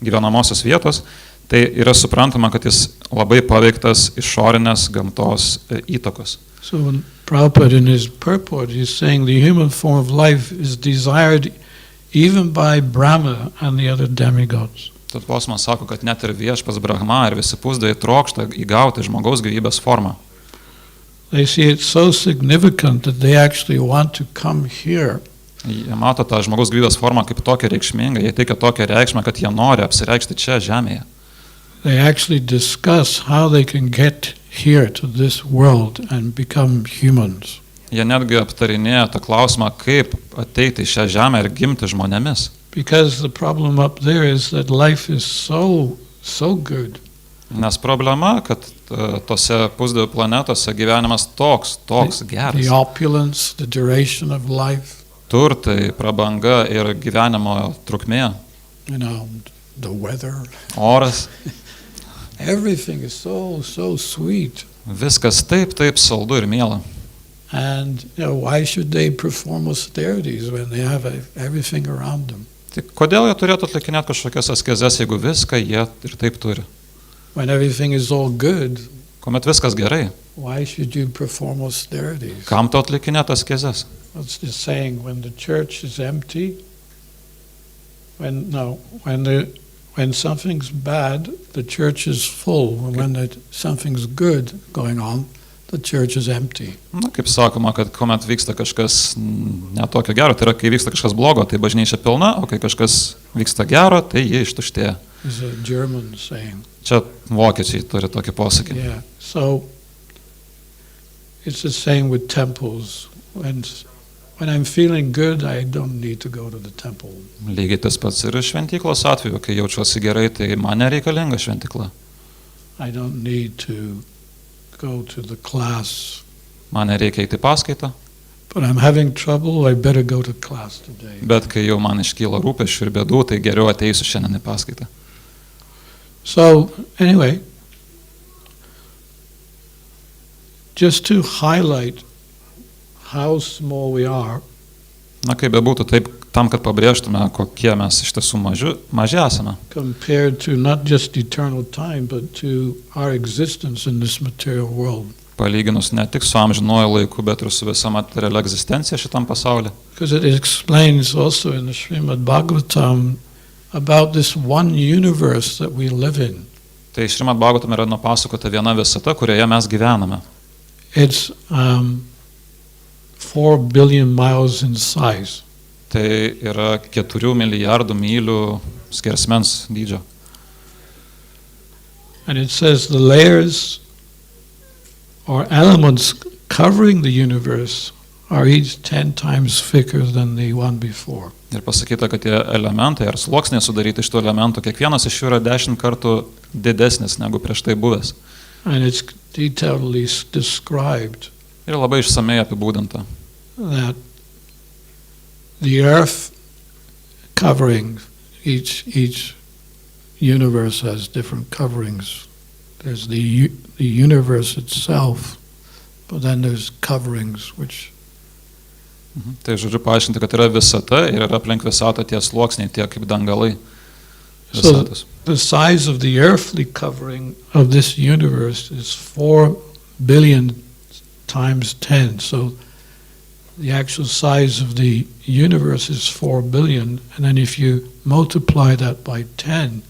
Speaker 2: gyvenamosios vietos, tai yra suprantama, kad jis labai paveiktas išorinės gamtos įtakos.
Speaker 1: So when Prabhupada in his purport, he's saying the human form of life is desired even by Brahma and the other demigods.
Speaker 2: Tad posmas sako, kad net ir viešpas Brahma ir visi pusdieviai trokšta įgauti žmogaus gyvybės formą.
Speaker 1: They see it so significant that they actually want to come here.
Speaker 2: Jie mato tą žmogaus gyvybės formą kaip tokią reikšmingą, jie teikia tokią reikšmę, kad jie nori apsireikšti čia žemėje.
Speaker 1: They actually discuss how they can get here to this world and become humans.
Speaker 2: Jie netgi aptarinėja tą klausimą, kaip ateiti į šią žemę ir gimti žmonėmis.
Speaker 1: Because the problem up there is that life is so good.
Speaker 2: Nes problema, kad tose pusdievių planetose gyvenimas toks
Speaker 1: The
Speaker 2: geras.
Speaker 1: opulence, the duration of life,
Speaker 2: Turtai, prabanga ir gyvenimo trukmė,
Speaker 1: the weather.
Speaker 2: oras,
Speaker 1: Everything is so sweet.
Speaker 2: viskas taip saldu ir miela.
Speaker 1: And why should they perform austerities when they have everything around them?
Speaker 2: Tai kodėl jie turėtų atlikinėti kažkokias askezes, jeigu viską jie ir taip turi?
Speaker 1: When everything is all good,
Speaker 2: Kuomet viskas gerai,
Speaker 1: why should you perform austerities?
Speaker 2: kam tu atlikinėti askezes?
Speaker 1: It's just saying when the church is empty, when something's bad, the church is full. When something's good going on, the church is empty.
Speaker 2: Na, kaip sakoma, kad kuomet vyksta kažkas netokio gero, tai yra, kai vyksta kažkas blogo, tai bažnyčia pilna, o kai kažkas vyksta gero, tai jie ištuštėja.
Speaker 1: It's a German saying.
Speaker 2: Čia vokiečiai turi tokį posakį.
Speaker 1: Yeah. So it's the same with temples. When I'm feeling good, I don't need to go to the temple.
Speaker 2: Lygiai tas pats ir šventyklos atveju, kai jaučiuosi gerai, tai man nereikalinga šventykla.
Speaker 1: I don't need to go to the class.
Speaker 2: Man nereikia eiti paskaitą,
Speaker 1: But I'm having trouble, I better go to class today.
Speaker 2: bet kai jau man iškyla rūpesčių ir bėdų, tai geriau ateisiu šiandien į paskaitą.
Speaker 1: So, anyway, just to highlight how small we are,
Speaker 2: Na, kaip bebūtų, taip, tam, kad pabrėžtume, kokie mes iš tiesų maži esame.
Speaker 1: compared to not just eternal time, but to our existence in this material world.
Speaker 2: Palyginus ne tik su amžinuoju laiku, bet ir su visa materialia egzistencija šitam pasaulyje.
Speaker 1: Because it explains also in the Šrimad-Bhagavatam about this one universe that we live in.
Speaker 2: Tai Šrimad-Bhagavatam yra nupasakota viena visata, kurioje mes gyvename.
Speaker 1: It's 4 billion miles in size.
Speaker 2: Tai yra 4 milijardų mylių skersmens dydžio.
Speaker 1: And it says the layers or elements covering the universe are each 10 times thicker than the one before.
Speaker 2: Ir pasakyta, kad tie elementai ar sluoksniai sudaryti iš tų elementų, kiekvienas iš jų yra 10 kartų didesnis negu prieš tai buvęs.
Speaker 1: And it's detailedly described
Speaker 2: Ir labai išsamei apibūdinta,
Speaker 1: that the earth covering, each universe has different coverings. There's the universe itself, but then there's coverings which
Speaker 2: Tai žodžiu paaiškinti, kad yra visata ir yra aplink visatą tie sluoksniai, tie kaip dangalai visatos.
Speaker 1: the size of the earthly covering of this universe is 4 billion times 10. So the actual size of the universe is 4 billion, and then if you multiply that by 10,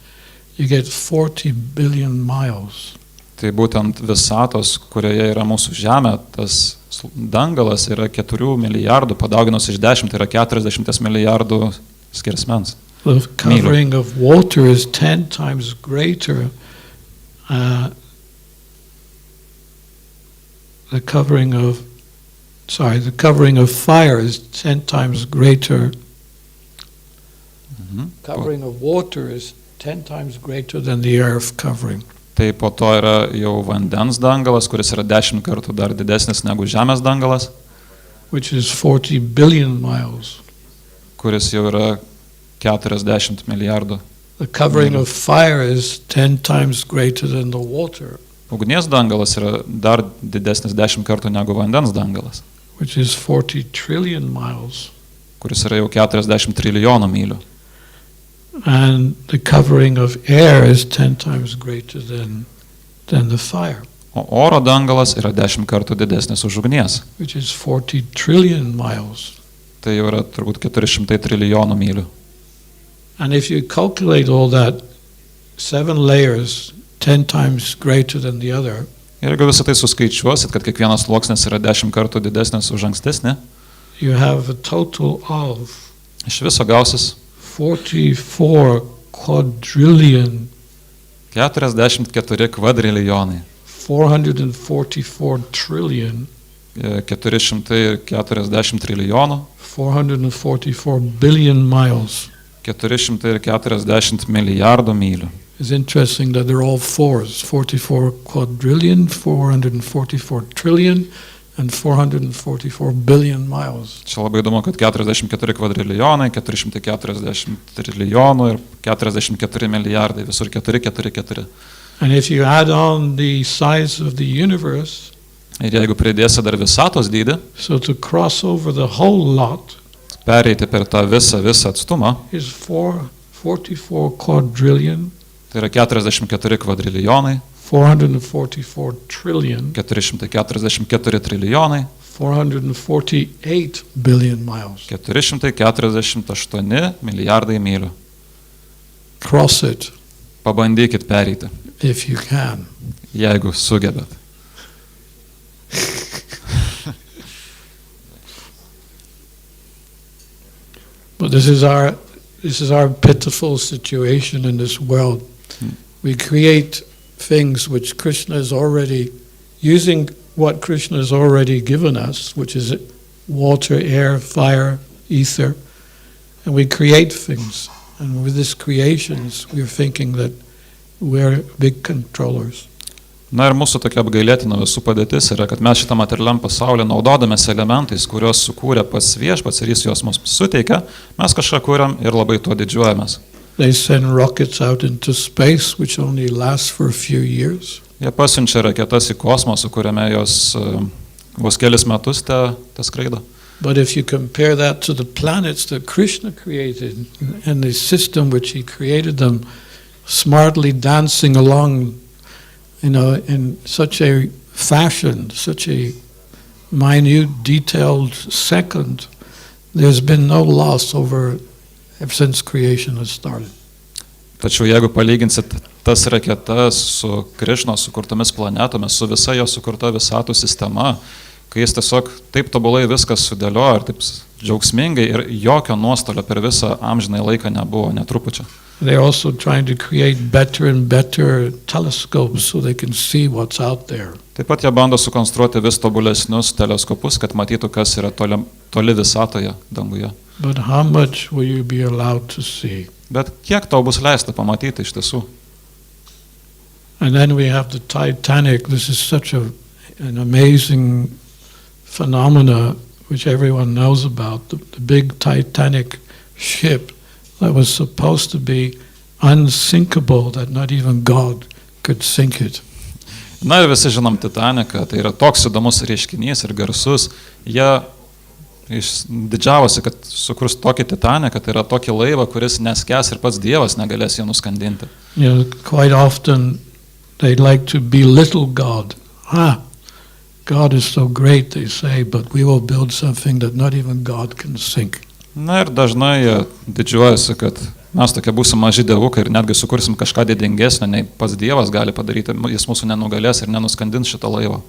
Speaker 1: you get 40 billion miles.
Speaker 2: Tai būtent visatos, kurioje yra mūsų Žemė, tas dangalas yra 4 milijardų, padauginus iš 10, tai yra 40 milijardų skersmens.
Speaker 1: The covering of water is 10 times greater. The covering of fire is 10 times greater. Covering of water is 10 times greater than the earth covering.
Speaker 2: Tai po to yra jau vandens dangalas, kuris yra 10 kartų dar didesnis negu Žemės dangalas,
Speaker 1: which is 40 billion miles.
Speaker 2: kuris jau yra 40 milijardų.
Speaker 1: The covering of fire is 10 times greater than the water,
Speaker 2: Ugnies dangalas yra dar didesnis 10 kartų negu vandens dangalas,
Speaker 1: which is 40 trillion miles.
Speaker 2: kuris yra jau 40 trilijonų mylių.
Speaker 1: And the covering of air is 10 times greater than the fire,
Speaker 2: O oro dangalas yra 10 kartų didesnis už ugnies.
Speaker 1: which is 40 trillion miles.
Speaker 2: Tai jau yra turbūt 400 trilijonų mylių.
Speaker 1: And if you calculate all that, 7 layers, 10 times greater than the other,
Speaker 2: Ir jeigu visą tai suskaičiuosit, kad kiekvienas sluoksnis yra 10 kartų didesnis už ankstesnį,
Speaker 1: you have a total of
Speaker 2: iš viso gausis
Speaker 1: 44 quadrillion,
Speaker 2: 44 kvadrilijonai,
Speaker 1: 444 trillion,
Speaker 2: 440 trilijonų,
Speaker 1: 444 billion miles.
Speaker 2: 440 milijardų mylių.
Speaker 1: It's interesting that they're all fours, 44 quadrillion, 444 trillion, and 444 billion miles.
Speaker 2: Čia labai įdomu, kad 44 kvadrilijonai, 440 trilijonų ir 44 milijardai, visur 4.
Speaker 1: And if you add on the size of the universe,
Speaker 2: Ir jeigu pridėsi dar visatos dydį,
Speaker 1: so to cross over the whole lot
Speaker 2: pereiti per tą visą atstumą,
Speaker 1: is 44 quadrillion,
Speaker 2: tai yra 44 kvadrilijonai,
Speaker 1: 444 trillion,
Speaker 2: 444 trilijonai,
Speaker 1: 448 billion miles.
Speaker 2: 448 milijardai mylių.
Speaker 1: Cross it
Speaker 2: Pabandykit pereiti,
Speaker 1: if you can.
Speaker 2: jeigu sugebėt.
Speaker 1: But this is our pitiful situation in this world. We create things which Krishna is already using what Krishna has already given us, which is water, air, fire, ether, and we create things. And with these creations, we're thinking that we're big controllers.
Speaker 2: Na ir mūsų tokia apgailėtina visų padėtis yra, kad mes šitą materialiam pasaulį naudodamės elementais, kuriuos sukūrė pats viešpats ir jis juos mums suteikia, mes kažką kuriam ir labai tuo didžiuojamės.
Speaker 1: They send rockets out into space, which only lasts for a few years.
Speaker 2: Jie pasiunčia raketas į kosmosą, kuriame jos vos kelis metus te skraido.
Speaker 1: But if you compare that to the planets that Krishna created and the system which he created them, smartly dancing along, in such a fashion, such a minute, detailed second, there's been no loss ever since creation has started.
Speaker 2: Tačiau jeigu palyginsit tas raketas su Krišnos sukurtomis planetomis, su visa jo sukurta visatų sistema, kai jis tiesiog taip tobulai viskas sudėliojo ir taip džiaugsmingai ir jokio nuostolio per visą amžinai laiką nebuvo, netrupučio.
Speaker 1: They're also trying to create better and better telescopes so they can see what's out there.
Speaker 2: Taip pat jie bando sukonstruoti vis tobulesnius teleskopus, kad matytų, kas yra toli visatoje danguje.
Speaker 1: But how much will you be allowed to see?
Speaker 2: Bet kiek tau bus leista pamatyti iš tiesų?
Speaker 1: And then we have the Titanic. This is such an amazing phenomena which everyone knows about. The big Titanic ship that was supposed to be unsinkable, that not even God could sink it.
Speaker 2: Na ir visi žinom Titaniką, tai yra toks įdomus reiškinys ir garsus. Jie didžiavosi, kad sukurs tokį Titaniką, tai yra tokį laivą, kuris neskęs ir pats Dievas negalės jo nuskandinti.
Speaker 1: Quite often they like to belittle God. God is so great, they say, but we will build something that not even God can sink.
Speaker 2: Na ir dažnai jie didžiuojasi, kad mes tokie būsim maži dievukai ir netgi sukursim kažką didingesnio, nei pats Dievas gali padaryti, jis mūsų nenugalės ir nenuskandins šitą laivą.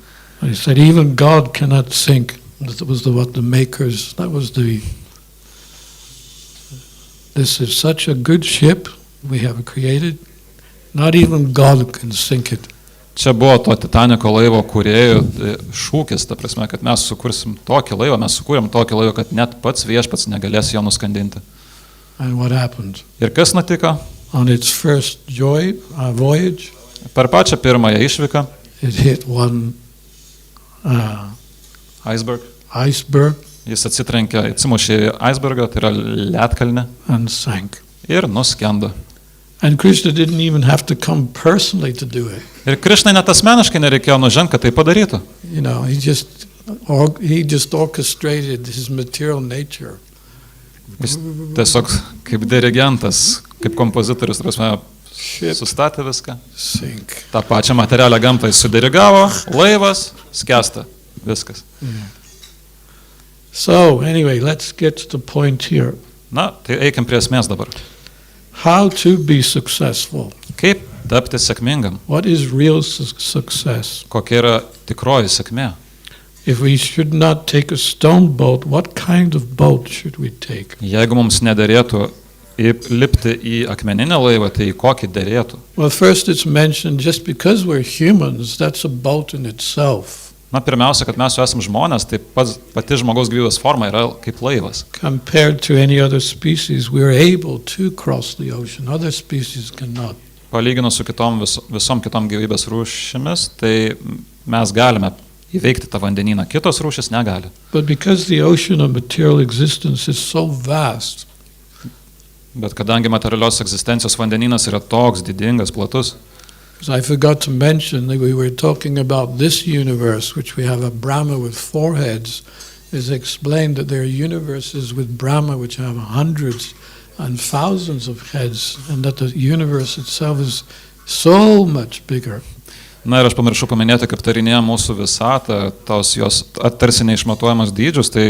Speaker 1: They said even God cannot sink. That was what the makers, this is such a good ship we have created, not even God can sink it.
Speaker 2: Čia buvo to Titaniko laivo kūrėjų šūkis, ta prasme, kad mes sukursim tokį laivą, mes sukūrėm tokį laivą, kad net pats viešpats negalės jo nuskandinti.
Speaker 1: And what happened?
Speaker 2: Ir kas nutiko?
Speaker 1: On its first voyage,
Speaker 2: Per pačią pirmąją išvyką,
Speaker 1: it hit one iceberg
Speaker 2: jis atsimušė į icebergą, tai yra ledkalnį,
Speaker 1: and sank.
Speaker 2: ir nuskendo.
Speaker 1: And Krishna didn't even have to come personally to do it.
Speaker 2: Ir Krišnai net asmeniškai nereikėjo nužengti, kad tai padarytų.
Speaker 1: He just orchestrated his material nature.
Speaker 2: Jis tiesiog kaip dirigentas, kaip kompozitorius, sustatė viską.
Speaker 1: Sink.
Speaker 2: Ta pačią materialią gamtą jis sudirigavo, laivas, skęsta, viskas.
Speaker 1: Yeah. So, anyway, let's get to the point here.
Speaker 2: Na, tai eikim prie esmės dabar.
Speaker 1: How to be successful?
Speaker 2: Kaip tapti sėkmingam?
Speaker 1: What is real success?
Speaker 2: Kokia yra tikroji sėkmė?
Speaker 1: If we should not take a stone boat, what kind of boat should we take?
Speaker 2: Jeigu mums nederėtų lipti į akmeninę laivą, tai į kokį derėtų?
Speaker 1: Well, first it's mentioned just because we're humans, that's a boat in itself.
Speaker 2: Na, pirmiausia, kad mes esame žmonės, tai pati žmogaus gyvybės forma yra kaip laivas.
Speaker 1: Compared to any other species, we're able to cross the ocean. Other species cannot.
Speaker 2: palyginus su visom kitom gyvybės rūšimis, tai mes galime įveikti tą vandenyną, kitos rūšis negali.
Speaker 1: But because the ocean of material existence is so vast,
Speaker 2: Bet kadangi materialios egzistencijos vandenynas yra toks didingas, platus,
Speaker 1: I forgot to mention that we were talking about this universe, which we have a Brahma with 4 heads, is explained that there are universes with Brahma which have hundreds and thousands of heads, and that the universe itself is so much bigger.
Speaker 2: Na ir aš pamiršau paminėti, kaip tarinėje mūsų visatą, tos jos tarsi neišmatuojamas dydžius, tai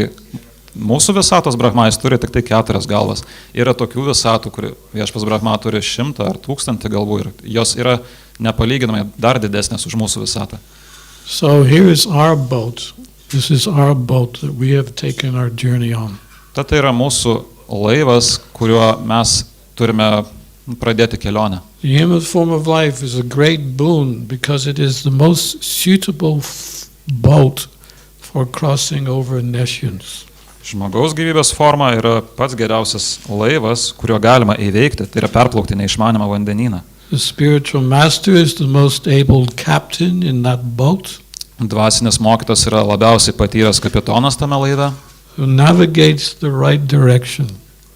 Speaker 2: mūsų visatos Brahmais turi tik tai 4 galvas. Yra tokių visatų, kur viešpas Brahma turi 100 ar 1000 galvų ir jos yra nepalyginamai dar didesnės už mūsų visatą.
Speaker 1: So here is our boat. This is our boat that we have taken our journey on.
Speaker 2: Tai yra mūsų laivas, kuriuo mes turime pradėti kelionę.
Speaker 1: The human form of life is a great boon because it is the most suitable boat for crossing over nations.
Speaker 2: Žmogaus gyvybės forma yra pats geriausias laivas, kuriuo galima įveikti, tai yra perplaukti neišmanimą vandenyną.
Speaker 1: The spiritual master is the most able captain in that boat.
Speaker 2: Dvasinis mokytas yra labiausiai patyręs kapitonas tame laive,
Speaker 1: Who navigates the right direction.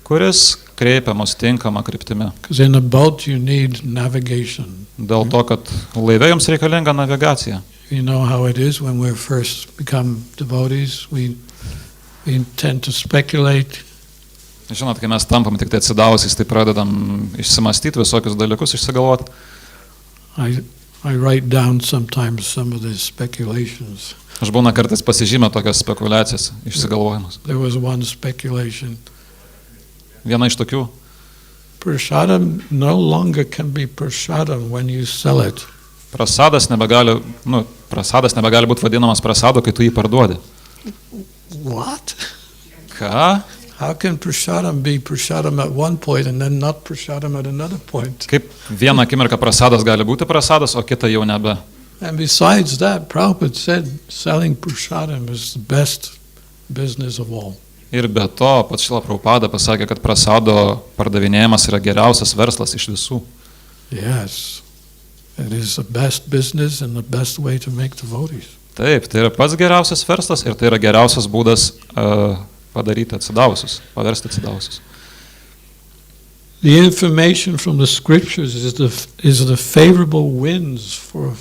Speaker 2: kuris kreipia mus tinkamą kryptimi.
Speaker 1: Because in a boat you need navigation.
Speaker 2: Dėl to, kad laive jums reikalinga navigacija.
Speaker 1: You know how it is when we first become devotees. We tend to speculate.
Speaker 2: Žinot, kai mes tampam tik tai atsidavusiais, tai pradedam išsimastyti visokius dalykus, išsigalvoti.
Speaker 1: I write down sometimes some of these speculations.
Speaker 2: Aš būna kartais pasižymę tokias spekulacijas, išsigalvojimus.
Speaker 1: There was one speculation.
Speaker 2: Viena iš tokių.
Speaker 1: Prasadam no longer can be prasadam when you sell it.
Speaker 2: Prasadas nebegali būti vadinamas prasadu, kai tu jį parduodi.
Speaker 1: What?
Speaker 2: Ką?
Speaker 1: How can prasadam be prasadam at one point and then not prasadam at another point?
Speaker 2: Kaip vieną akimirką prasadas gali būti prasadas, o kitą jau nebe.
Speaker 1: And besides that, Prabhupada said selling prasadam is the best business of all.
Speaker 2: Ir be to, pats Šrilai Prabhupada pasakė, kad prasado pardavinėjimas yra geriausias verslas iš visų.
Speaker 1: Yes, it is the best business and the best way to make devotees.
Speaker 2: Taip, tai yra pats geriausias verslas ir tai yra geriausias būdas padaryti atsidavusius, paversti atsidavusius.
Speaker 1: The information from the scriptures is the favorable winds for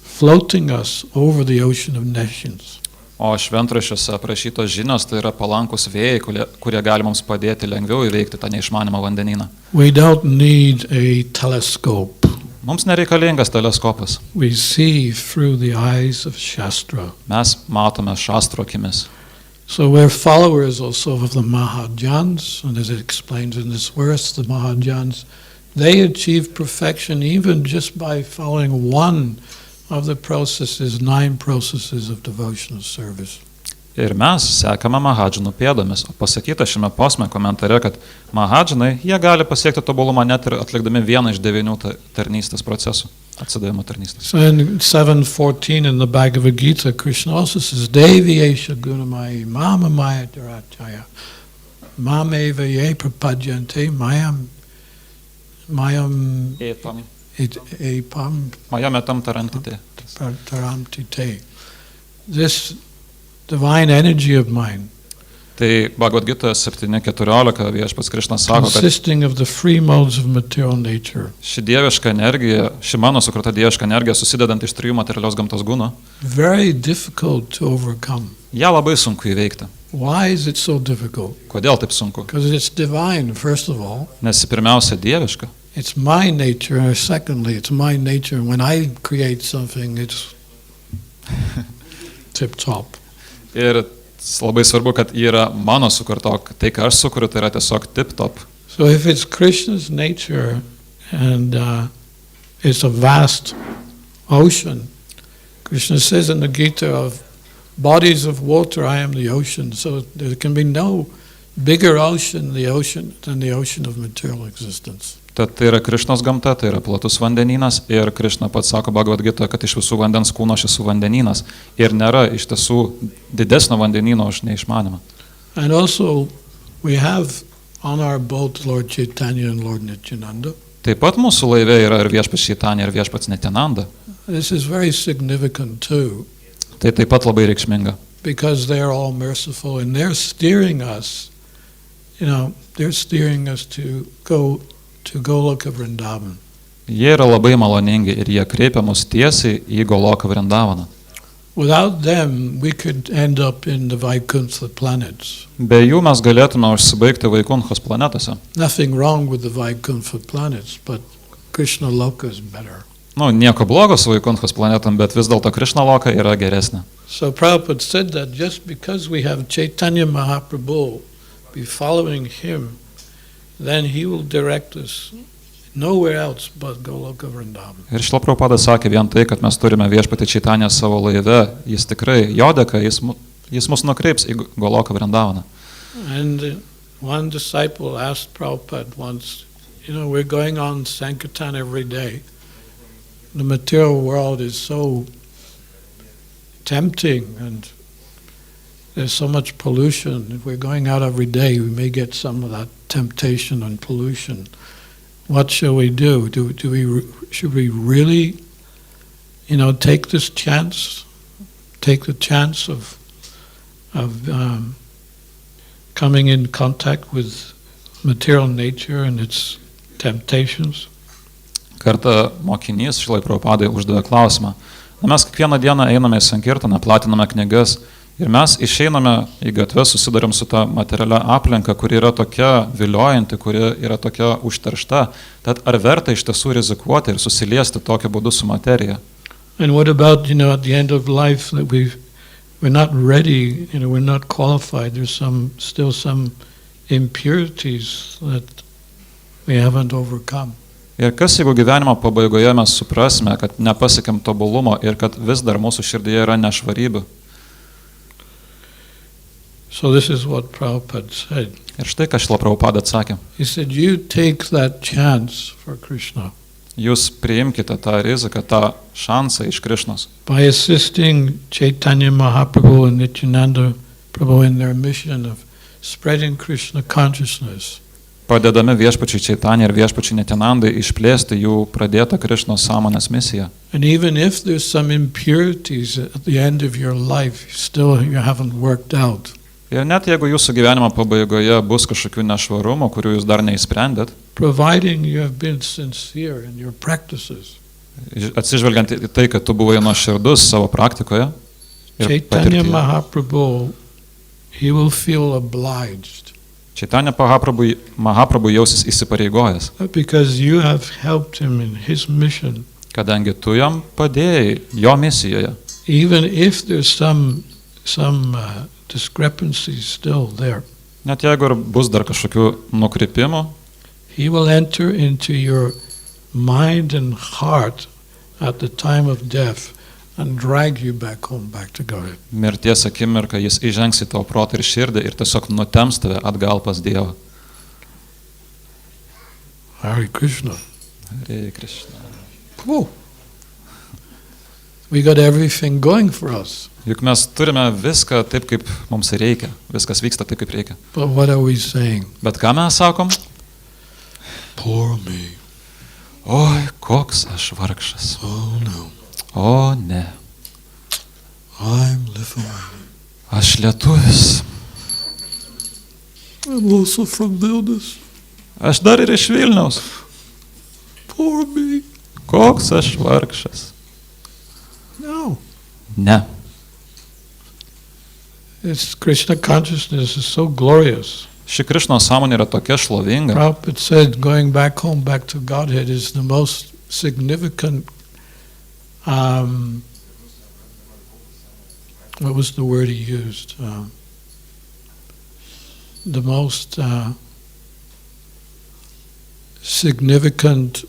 Speaker 1: floating us over the ocean of nations.
Speaker 2: O šventraščiuose aprašytos žinios tai yra palankus vėjai, kurie gali mums padėti lengviau įveikti tą neišmanimą vandenyną.
Speaker 1: We don't need a telescope.
Speaker 2: Mums nereikalingas teleskopas.
Speaker 1: We see through the eyes of Shastra.
Speaker 2: Mes matome šastro akimis.
Speaker 1: So we're followers also of the Bhadžanas, and as it explains in this verse, the Bhadžanas, they achieve perfection even just by following one of the processes, 9 processes of devotional service.
Speaker 2: Ir mes sekame Bhadžanų pėdomis, o pasakyta šiame posme komentare, kad Bhadžanai, jie gali pasiekti tobulumą net ir atlikdami vieną iš 9 tarnystės procesų, atsidavimo tarnystės.
Speaker 1: So in 7.14 in the Bhagavad Gita, Krishna also says, Devi-bių gunamai mamamaya dharachaya mameva ye prapadyante mayam epam
Speaker 2: Majometam tarantite.
Speaker 1: tarantite. This divine energy of mine,
Speaker 2: Tai Bhagavad Gita 7.14 viešpats Krišna sako, kad
Speaker 1: consisting of the free modes of material nature,
Speaker 2: ši dieviška energija, ši mano sukurta dieviška energija susidedant iš 3 materialios gamtos gūnų,
Speaker 1: very difficult to overcome.
Speaker 2: ją labai sunku įveikti.
Speaker 1: Why is it so difficult?
Speaker 2: Kodėl taip sunku?
Speaker 1: Because it's divine, first of all.
Speaker 2: Nes pirmiausia dieviška.
Speaker 1: It's my nature, and secondly, it's my nature. When I create something, it's tip-top.
Speaker 2: Ir labai svarbu, kad yra mano sukurta, o tai, ką aš sukuriu, tai yra tiesiog tip-top.
Speaker 1: So if it's Krishna's nature, and it's a vast ocean, Krishna says in the Gita, of bodies of water, I am the ocean. So there can be no bigger ocean than the ocean of material existence.
Speaker 2: Tad tai yra Krišnos gamta, tai yra platus vandenynas ir Krišna pats sako Bhagavad Gita, kad iš visų vandens kūno aš esu vandenynas ir nėra iš tiesų didesnio vandenyno už neišmanimą.
Speaker 1: And also we have on our boat Lord Čaitanja and Lord Nityananda.
Speaker 2: Taip pat mūsų laive yra ir viešpats Čaitanija, ir viešpats Ananda.
Speaker 1: This is very significant too,
Speaker 2: Tai taip pat labai reikšminga.
Speaker 1: because they're all merciful and they're steering us, they're steering us to go to Goloka Vrindavan.
Speaker 2: Jie yra labai maloningi ir jie kreipia mus tiesiai į Goloką Vrindavaną.
Speaker 1: Without them, we could end up in the Vaikuntha planets.
Speaker 2: Be jų mes galėtume užsibaigti Vaikunthos planetose.
Speaker 1: Nothing wrong with the Vaikuntha planets, but Krishna Loka is better.
Speaker 2: Nieko blogo su Vaikunthos planetom, bet vis dėlto Krišna Loka yra geresnė.
Speaker 1: So Prabhupada said that just because we have Chaitanya Mahaprabhu, be following him, then he will direct us nowhere else but Goloka Vrindavan.
Speaker 2: Ir Šrilai Prabhupada sakė vien tai, kad mes turime viešpatį Čaitaniją savo laive, jis tikrai, jo dėka, jis mus nukreips į Goloką Vrindavaną.
Speaker 1: And one disciple asked Prabhupada once, we're going on Sankirtan every day. The material world is so tempting and there's so much pollution. If we're going out every day, we may get some of that temptation and pollution. What shall we do? Should we really, take this chance, take the chance of coming in contact with material nature and its temptations?
Speaker 2: Kartą mokinys Šrilai Prabhupadai uždavė klausimą. Mes kiekvieną dieną einame į Sankirtaną, platiname knygas ir mes išeiname į gatvę, susidarim su ta materialia aplinka, kuri yra tokia viliojanti, kuri yra tokia užteršta. Tad ar verta iš tiesų rizikuoti ir susiliesti tokiu būdu su materija?
Speaker 1: And what about, at the end of life that we're not ready, we're not qualified. There's still some impurities that we haven't overcome.
Speaker 2: Ir kas, jeigu gyvenimo pabaigoje mes suprasime, kad nepasiekėm tobulumo ir kad vis dar mūsų širdyje yra nešvarybių?
Speaker 1: So this is what Prabhupada said.
Speaker 2: Ir štai, ką Šrilai Prabhupada atsakė.
Speaker 1: He said, you take that chance for Krishna.
Speaker 2: Jūs priimkite tą riziką, tą šansą iš Krišnos.
Speaker 1: By assisting Chaitanya Mahaprabhu and Nityananda Prabhu in their mission of spreading Krishna consciousness.
Speaker 2: Padedami viešpačiai Čaitanijai ir viešpačiai Nityanandai išplėsti jų pradėtą Krišnos sąmonės misiją.
Speaker 1: And even if there's some impurities at the end of your life, still you haven't worked out.
Speaker 2: Ir net jeigu jūsų gyvenimo pabaigoje bus kažkokių nešvarumų, kurių jūs dar neįsprendėt,
Speaker 1: providing you have been sincere in your practices.
Speaker 2: Atsižvelgiant į tai, kad tu buvai nuoširdus savo praktikoje ir
Speaker 1: Chaitanya
Speaker 2: patirtyje.
Speaker 1: Mahaprabhu, he will feel obliged.
Speaker 2: Čaitanja Mahaprabhu jausis įsipareigojęs,
Speaker 1: Because you have helped him in his mission.
Speaker 2: kadangi tu jam padėjai jo misijoje.
Speaker 1: Even if there's some discrepancies still there,
Speaker 2: Net jeigu ir bus dar kažkokių nukrypimų,
Speaker 1: he will enter into your mind and heart at the time of death and drag you back home, back to God.
Speaker 2: mirties akimirką jis įžengs į tavo protą ir širdį ir tiesiog nutems tave atgal pas Dievą.
Speaker 1: Hare Krishna.
Speaker 2: Hare Krišna.
Speaker 1: Whoa. We got everything going for us.
Speaker 2: Juk mes turime viską taip, kaip mums reikia. Viskas vyksta taip, kaip reikia.
Speaker 1: But what are we saying?
Speaker 2: Bet ką mes sakom?
Speaker 1: Poor me.
Speaker 2: Oi, koks aš vargšas.
Speaker 1: Oh no.
Speaker 2: O ne,
Speaker 1: I'm Lithuanian.
Speaker 2: aš lietuvis.
Speaker 1: I'm also from Vilnius.
Speaker 2: Aš dar ir iš Vilniaus.
Speaker 1: Poor me.
Speaker 2: Koks aš vargšas.
Speaker 1: No.
Speaker 2: Ne.
Speaker 1: This Krishna consciousness is so glorious.
Speaker 2: Ši Krišnos sąmonė yra tokia šlovinga.
Speaker 1: Prabhupada said going back home, back to Godhead is the most significant, what was the word he used? The most significant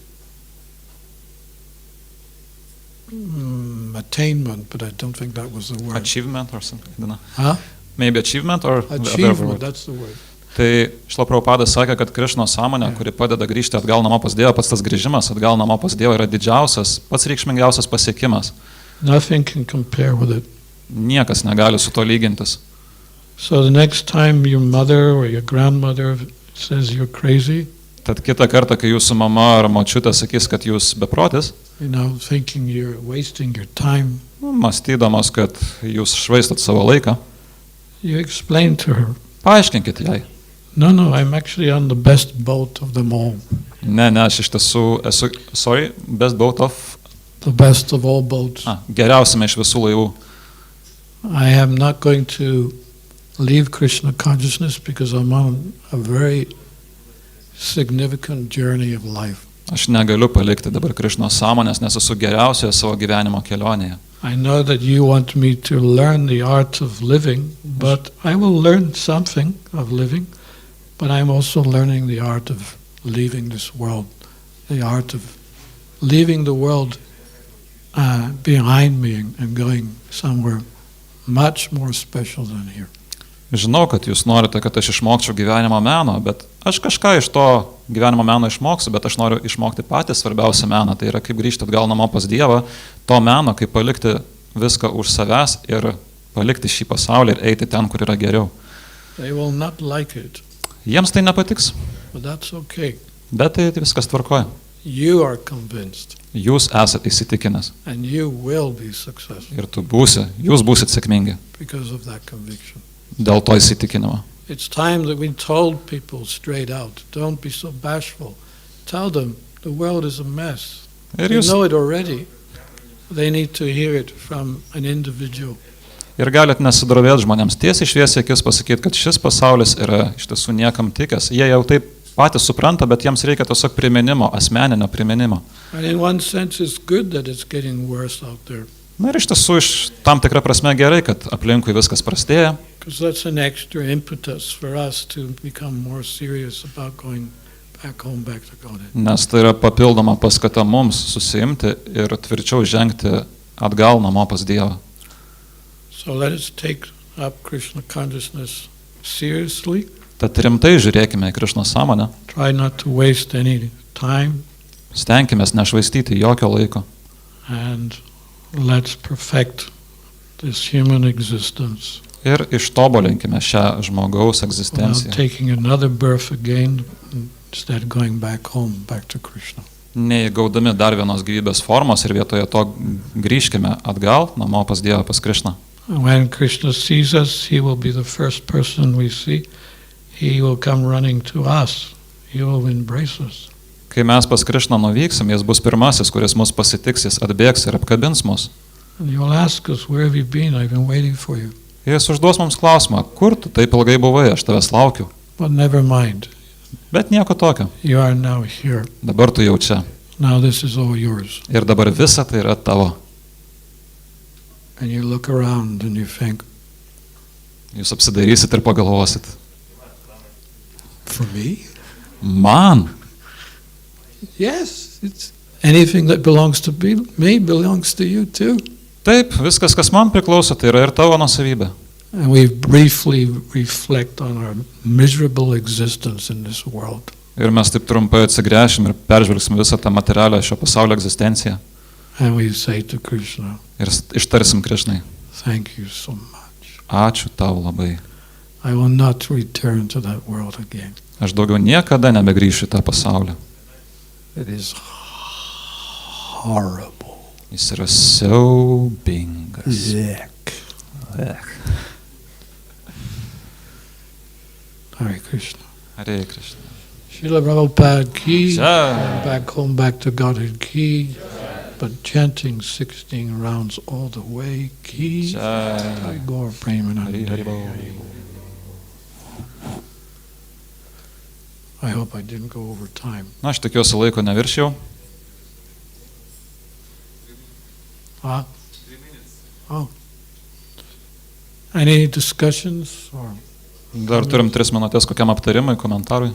Speaker 1: attainment, but I don't think that was the word.
Speaker 2: Achievement or something. I don't know.
Speaker 1: Huh?
Speaker 2: Maybe achievement or the other
Speaker 1: Achievement,
Speaker 2: word.
Speaker 1: that's the word.
Speaker 2: Tai Šrilai Prabhupada sakė, kad Krišnos sąmonė, kuri padeda grįžti atgal namo pas Dievą, pats tas grįžimas atgal namo pas Dievą yra didžiausias, pats reikšmingiausias pasiekimas.
Speaker 1: Nothing can compare with it.
Speaker 2: Niekas negali su to lygintis.
Speaker 1: So the next time your mother or your grandmother says you're crazy,
Speaker 2: Tad kitą kartą, kai jūsų mama ar močiutė sakys, kad jūs beprotis,
Speaker 1: thinking you're wasting your time,
Speaker 2: mąstydamas, kad jūs švaistat savo laiką,
Speaker 1: you explain to her,
Speaker 2: paaiškinkit jai.
Speaker 1: no, I'm actually on the best boat of them all.
Speaker 2: Ne, aš iš tiesų esu, best boat of,
Speaker 1: The best of all boats.
Speaker 2: geriausiame iš visų laivų.
Speaker 1: I am not going to leave Krishna consciousness because I'm on a very significant journey of life.
Speaker 2: Aš negaliu palikti dabar Krišnos sąmonės, nes esu geriausioje savo gyvenimo kelionėje.
Speaker 1: I know that you want me to learn the art of living, but I will learn something of living, but I'm also learning the art of leaving this world, the art of leaving the world behind me and going somewhere much more special than here.
Speaker 2: Žinau, kad jūs norite, kad aš išmokčiau gyvenimo meno, bet aš kažką iš to gyvenimo meno išmoksiu, bet aš noriu išmokti patį svarbiausią meną. Tai yra kaip grįžti atgal namo pas Dievą, to meno, kaip palikti viską už savęs ir palikti šį pasaulį ir eiti ten, kur yra geriau.
Speaker 1: They will not like it,
Speaker 2: Jiems tai nepatiks,
Speaker 1: but that's okay.
Speaker 2: bet tai viskas tvarkoja.
Speaker 1: You are convinced,
Speaker 2: Jūs esate įsitikinęs
Speaker 1: and you will be successful
Speaker 2: ir jūs būsit sėkmingi
Speaker 1: because of that conviction.
Speaker 2: dėl to įsitikinimo.
Speaker 1: It's time that we told people straight out, don't be so bashful. Tell them the world is a mess.
Speaker 2: Ir
Speaker 1: They
Speaker 2: jūs
Speaker 1: know it already. They need to hear it from an individual.
Speaker 2: ir galit nesidrovėti žmonėms tiesiai šviesiai akis pasakyti, kad šis pasaulis yra iš tiesų niekam tikęs. Jie jau taip patys supranta, bet jiems reikia tiesiog priminimo, asmeninio priminimo.
Speaker 1: And in one sense it's good that it's getting worse out there,
Speaker 2: Na ir iš tiesų iš tam tikrą prasme gerai, kad aplinkui viskas prastėja,
Speaker 1: because that's an extra impetus for us to become more serious about going back home, back to Godhead.
Speaker 2: nes tai yra papildoma paskata mums susiimti ir tvirčiau žengti atgal namo pas Dievą.
Speaker 1: So let us take up Krishna consciousness seriously.
Speaker 2: Tad rimtai žiūrėkime į Krišnos sąmonę,
Speaker 1: Try not to waste any time,
Speaker 2: stenkimės nešvaistyti jokio laiko
Speaker 1: and let's perfect this human existence
Speaker 2: ir ištobolinkime šią žmogaus
Speaker 1: without
Speaker 2: egzistenciją.
Speaker 1: taking another birth again, instead going back home, back to Krishna.
Speaker 2: Neįgaudami dar vienos gyvybės formos ir vietoje to grįžkime atgal namo pas Dievą, pas Krišną.
Speaker 1: When Krishna sees us, he will be the first person we see. He will come running to us. He will embrace us.
Speaker 2: Kai mes pas Krišną nuvyksim, jis bus pirmasis, kuris mus pasitiks, jis atbėgs ir apkabins mus.
Speaker 1: And he will ask us, where have you been? I've been waiting for you.
Speaker 2: Jis užduos mums klausimą, kur tu taip ilgai buvai, aš tavęs laukiu.
Speaker 1: But never mind.
Speaker 2: Bet nieko tokio.
Speaker 1: You are now here.
Speaker 2: Dabar tu jau čia.
Speaker 1: Now this is all yours.
Speaker 2: Ir dabar visa tai yra tavo.
Speaker 1: And you look around and you think,
Speaker 2: Jūs apsidairysit ir pagalvosit.
Speaker 1: for me?
Speaker 2: Man.
Speaker 1: Yes. It's anything that belongs to me belongs to you too.
Speaker 2: Taip, viskas, kas man priklauso, tai yra ir tavo nuosavybė.
Speaker 1: And we briefly reflect on our miserable existence in this world.
Speaker 2: Ir mes taip trumpai atsigręšim ir peržvelgsim visą tą materialią šio pasaulio egzistenciją.
Speaker 1: And we say to Krishna,
Speaker 2: Ir ištarsim Krišnai.
Speaker 1: thank you so much.
Speaker 2: Ačiū tau labai.
Speaker 1: I will not return to that world again.
Speaker 2: Aš daugiau niekada nebegrįšiu į tą pasaulį.
Speaker 1: It is horrible.
Speaker 2: Jis yra siaubingas.
Speaker 1: Yuck. Hare Krishna.
Speaker 2: Hare Krishna.
Speaker 1: Srila Prabhupada ki,
Speaker 2: Jai.
Speaker 1: back home, back to Godhead ki, but chanting 16 rounds all the way ki.
Speaker 2: Jai.
Speaker 1: Gaur Premanand.
Speaker 2: Hari Bol.
Speaker 1: I hope I didn't go over time.
Speaker 2: Na, aš tikiuosi laiko neviršiau.
Speaker 1: Ah? Oh. Any discussions or?
Speaker 2: Dar turim 3 minutės kokiam aptarimui, komentarui.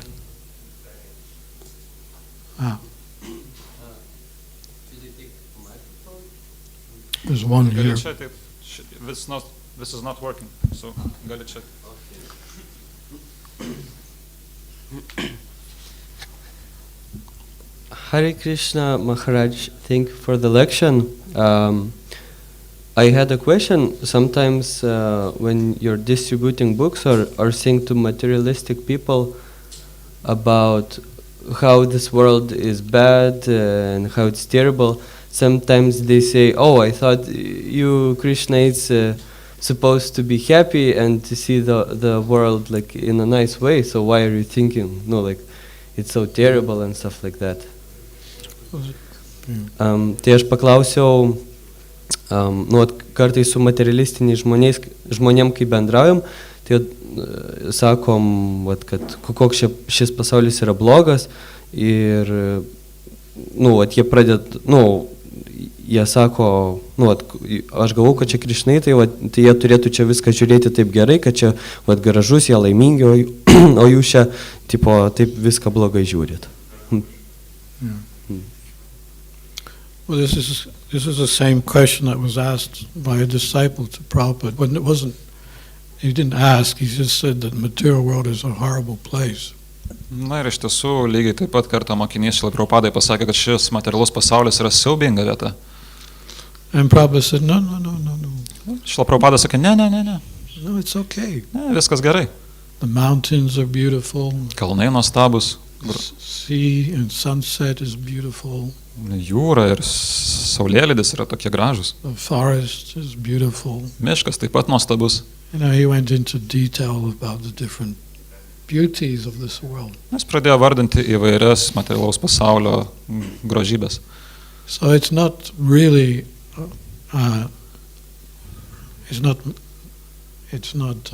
Speaker 1: Ah. There's one here.
Speaker 2: This is not working, so gali čia.
Speaker 4: Hare Krishna Maharaj, thank you for the lection. I had a question. Sometimes when you're distributing books or saying to materialistic people about how this world is bad and how it's terrible. Sometimes they say, "Oh, I thought you, Krishna, is supposed to be happy and to see the world like in a nice way. So why are you thinking, no, like it's so terrible and stuff like that?" Tai aš paklausiau, kartais su materialistiniais žmonėm, kai bendraujam, tai sakom, kad koks šis pasaulis yra blogas ir, jie pradeda, jie sako, aš galvoju, kad čia Krišnai, tai jie turėtų čia viską žiūrėti taip gerai, kad čia gražus, jie laimingi, o jūs čia taip viską blogai žiūrit.
Speaker 1: Well, this is the same question that was asked by a disciple to Prabhupada. When it wasn't, he didn't ask, he just said that the material world is a horrible place.
Speaker 2: Na ir iš tiesų, lygiai taip pat kartą mokinys Šrilai Prabhupadai pasakė, kad šis materialus pasaulis yra siaubinga vieta.
Speaker 1: And Prabhupada said, no.
Speaker 2: Šrilai Prabhupada sakė, ne.
Speaker 1: No, it's okay.
Speaker 2: Ne, viskas gerai.
Speaker 1: The mountains are beautiful.
Speaker 2: Kalnai nuostabus.
Speaker 1: Sea and sunset is beautiful.
Speaker 2: Jūra ir saulėlydis yra tokie gražus.
Speaker 1: The forest is beautiful.
Speaker 2: Miškas taip pat nuostabus.
Speaker 1: He went into detail about the different beauties of this world.
Speaker 2: Jis pradėjo vardinti įvairias materialaus pasaulio grožybės.
Speaker 1: So it's not really, it's not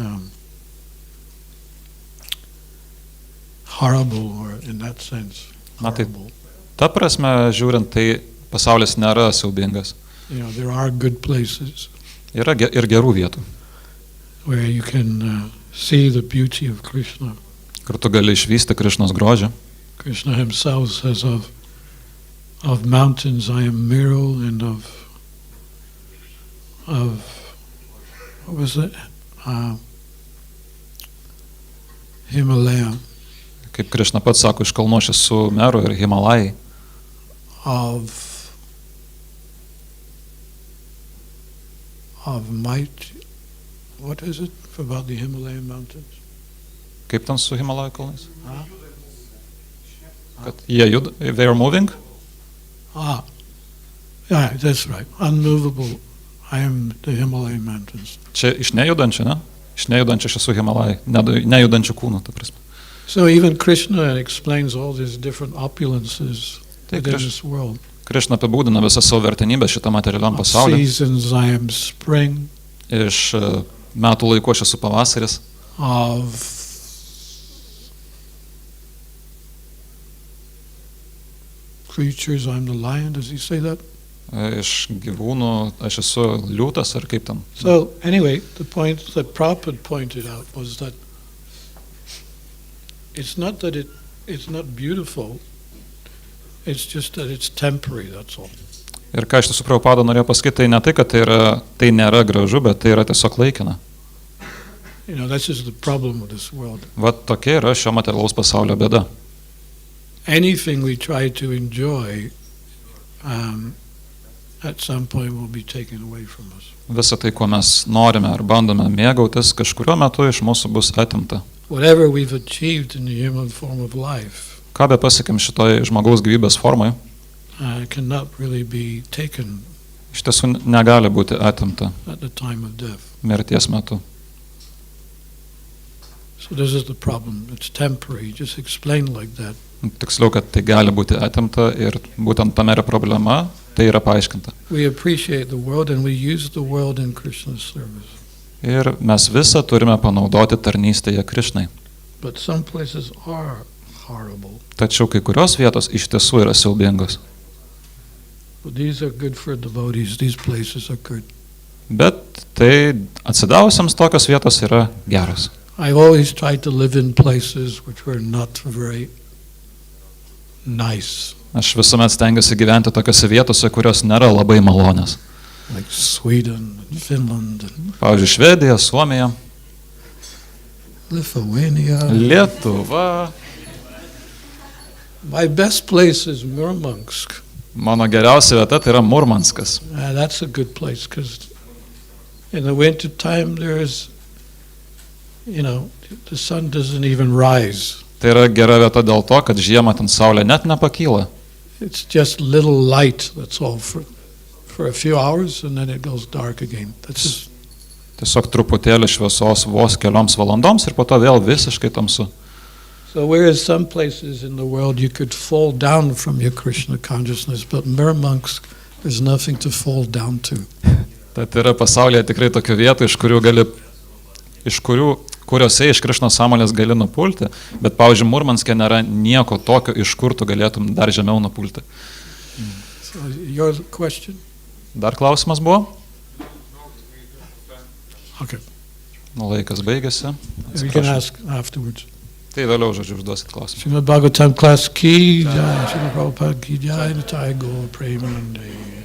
Speaker 1: horrible or in that sense. Horrible.
Speaker 2: Ta prasme, žiūrint, tai pasaulis nėra siaubingas.
Speaker 1: There are good places.
Speaker 2: Yra ir gerų vietų.
Speaker 1: Where you can see the beauty of Krishna.
Speaker 2: Kur tu gali išvysti Krišnos grožį.
Speaker 1: Krishna himself says of mountains I am Meru, and of what was it? Himalaya.
Speaker 2: Kaip Krišna pats sako, iš kalnų aš esu Meru ir Himalajai.
Speaker 1: Of might. What is it about the Himalayan mountains?
Speaker 2: Kaip ten su Himalajų kalnais? Kad jie juda, they are moving?
Speaker 1: Yeah, that's right. Unmovable. I am the Himalayan mountains.
Speaker 2: Čia iš nejudančių, ne? Iš nejudančių aš esu Himalajai, nejudančių kūnų, ta prasme.
Speaker 1: So even Krishna explains all these different opulences within this world.
Speaker 2: Krišna apibūdina visą savo vertinybę šitą materialiam pasauliu.
Speaker 1: Seasons I am spring.
Speaker 2: Iš metų laikų aš esu pavasaris.
Speaker 1: Of creatures I am the lion. Does he say that?
Speaker 2: Iš gyvūnų aš esu liūtas ar kaip ten.
Speaker 1: So anyway, the point that Prabhupada pointed out was that it's not that it's not beautiful. It's just that it's temporary, that's all.
Speaker 2: Ir ką iš tiesų Prabhupada norėjo pasakyti, tai ne tai, kad tai nėra gražu, bet tai yra tiesiog laikina.
Speaker 1: That's just the problem of this world.
Speaker 2: Vat tokia yra šio materialaus pasaulio bėda.
Speaker 1: Anything we try to enjoy at some point will be taken away from us.
Speaker 2: Visa tai, ko mes norime ar bandome mėgautis, kažkuriuo metu iš mūsų bus atimta.
Speaker 1: Whatever we've achieved in the human form of life,
Speaker 2: ką be pasiekėm šitoj žmogaus gyvybės formai,
Speaker 1: cannot really be taken
Speaker 2: iš tiesų negali būti atimta
Speaker 1: at the time of death.
Speaker 2: Mirties metu.
Speaker 1: So this is the problem. It's temporary. Just explain like that.
Speaker 2: Tiksliau, kad tai gali būti atimta ir būtent tame yra problema, tai yra paaiškinta.
Speaker 1: We appreciate the world and we use the world in Krishna's service.
Speaker 2: Ir mes visą turime panaudoti tarnystėje Krišnai.
Speaker 1: But some places are horrible.
Speaker 2: Tačiau kai kurios vietos iš tiesų yra siaubingos.
Speaker 1: But these are good for devotees. These places are good.
Speaker 2: Bet tai atsidavusiams tokios vietos yra geros.
Speaker 1: I've always tried to live in places which were not very nice.
Speaker 2: Aš visuomet stengiuosi gyventi tokiose vietose, kurios nėra labai malonios.
Speaker 1: Like Sweden and Finland and
Speaker 2: Pavyzdžiui, Švedija, Suomija,
Speaker 1: Lithuania.
Speaker 2: Lietuva.
Speaker 1: My best place is Murmansk.
Speaker 2: Mano geriausia vieta tai yra Murmanskas.
Speaker 1: That's a good place because in the winter time the sun doesn't even rise.
Speaker 2: Tai yra gera vieta dėl to, kad žiemą ten saulė net nepakyla.
Speaker 1: It's just little light, that's all, for a few hours, and then it goes dark again. That's
Speaker 2: Tiesiog truputėlį šviesos vos kelioms valandoms ir po to vėl visiškai tamsu.
Speaker 1: so whereas some places in the world you could fall down from your Krishna consciousness, but mere monks, there's nothing to fall down to.
Speaker 2: Tad yra pasaulyje tikrai tokių vietų, kuriuose iš Krišnos sąmonės gali nupulti, bet, pavyzdžiui, Murmanske nėra nieko tokio, iš kur tu galėtum dar žemiau nupulti.
Speaker 1: So your question?
Speaker 2: Dar klausimas buvo?
Speaker 1: Okay.
Speaker 2: Laikas baigėsi.
Speaker 1: You can ask afterwards.
Speaker 2: Tai vėliau, žodžiu, užduosit klausimą.
Speaker 1: Šrimad-Bhagavatam class ki jai, Šrimad Prabhupada ki jai, Nitai Gaur Premanande.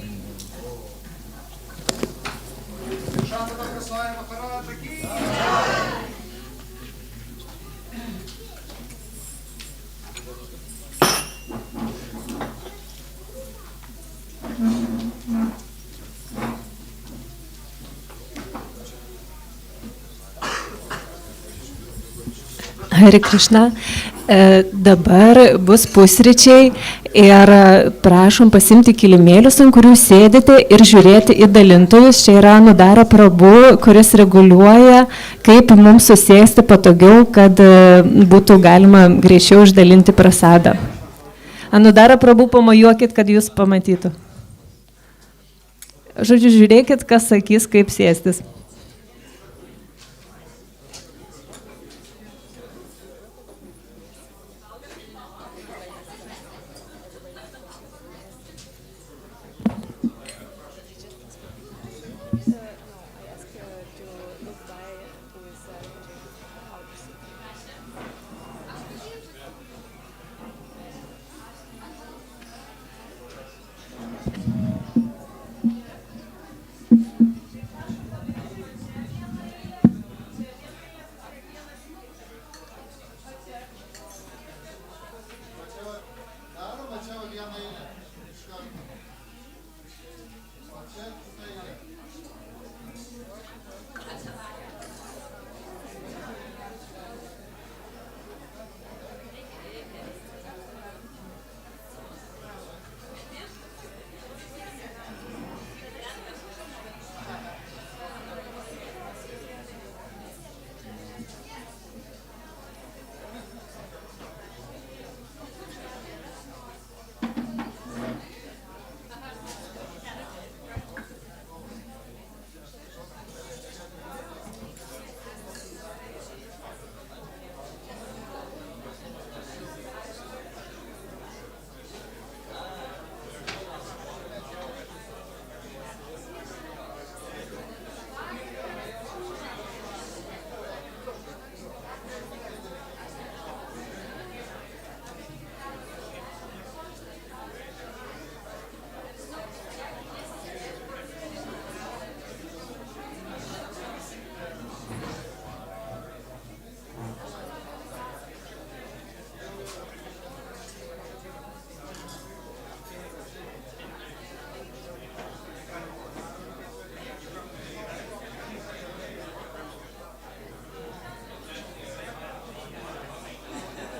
Speaker 5: Hare Krišna, dabar bus pusryčiai ir prašom pasimti kilimėlius, ant kurių sėdite ir žiūrėti į dalintojus. Čia yra Ananda Prabhu, kuris reguliuoja, kaip mums susėsti patogiau, kad būtų galima greičiau išdalinti prasadą. Ananda Prabhu, pamojuokit, kad jūs pamatytų. Žodžiu, žiūrėkit, kas sakys, kaip sėstis.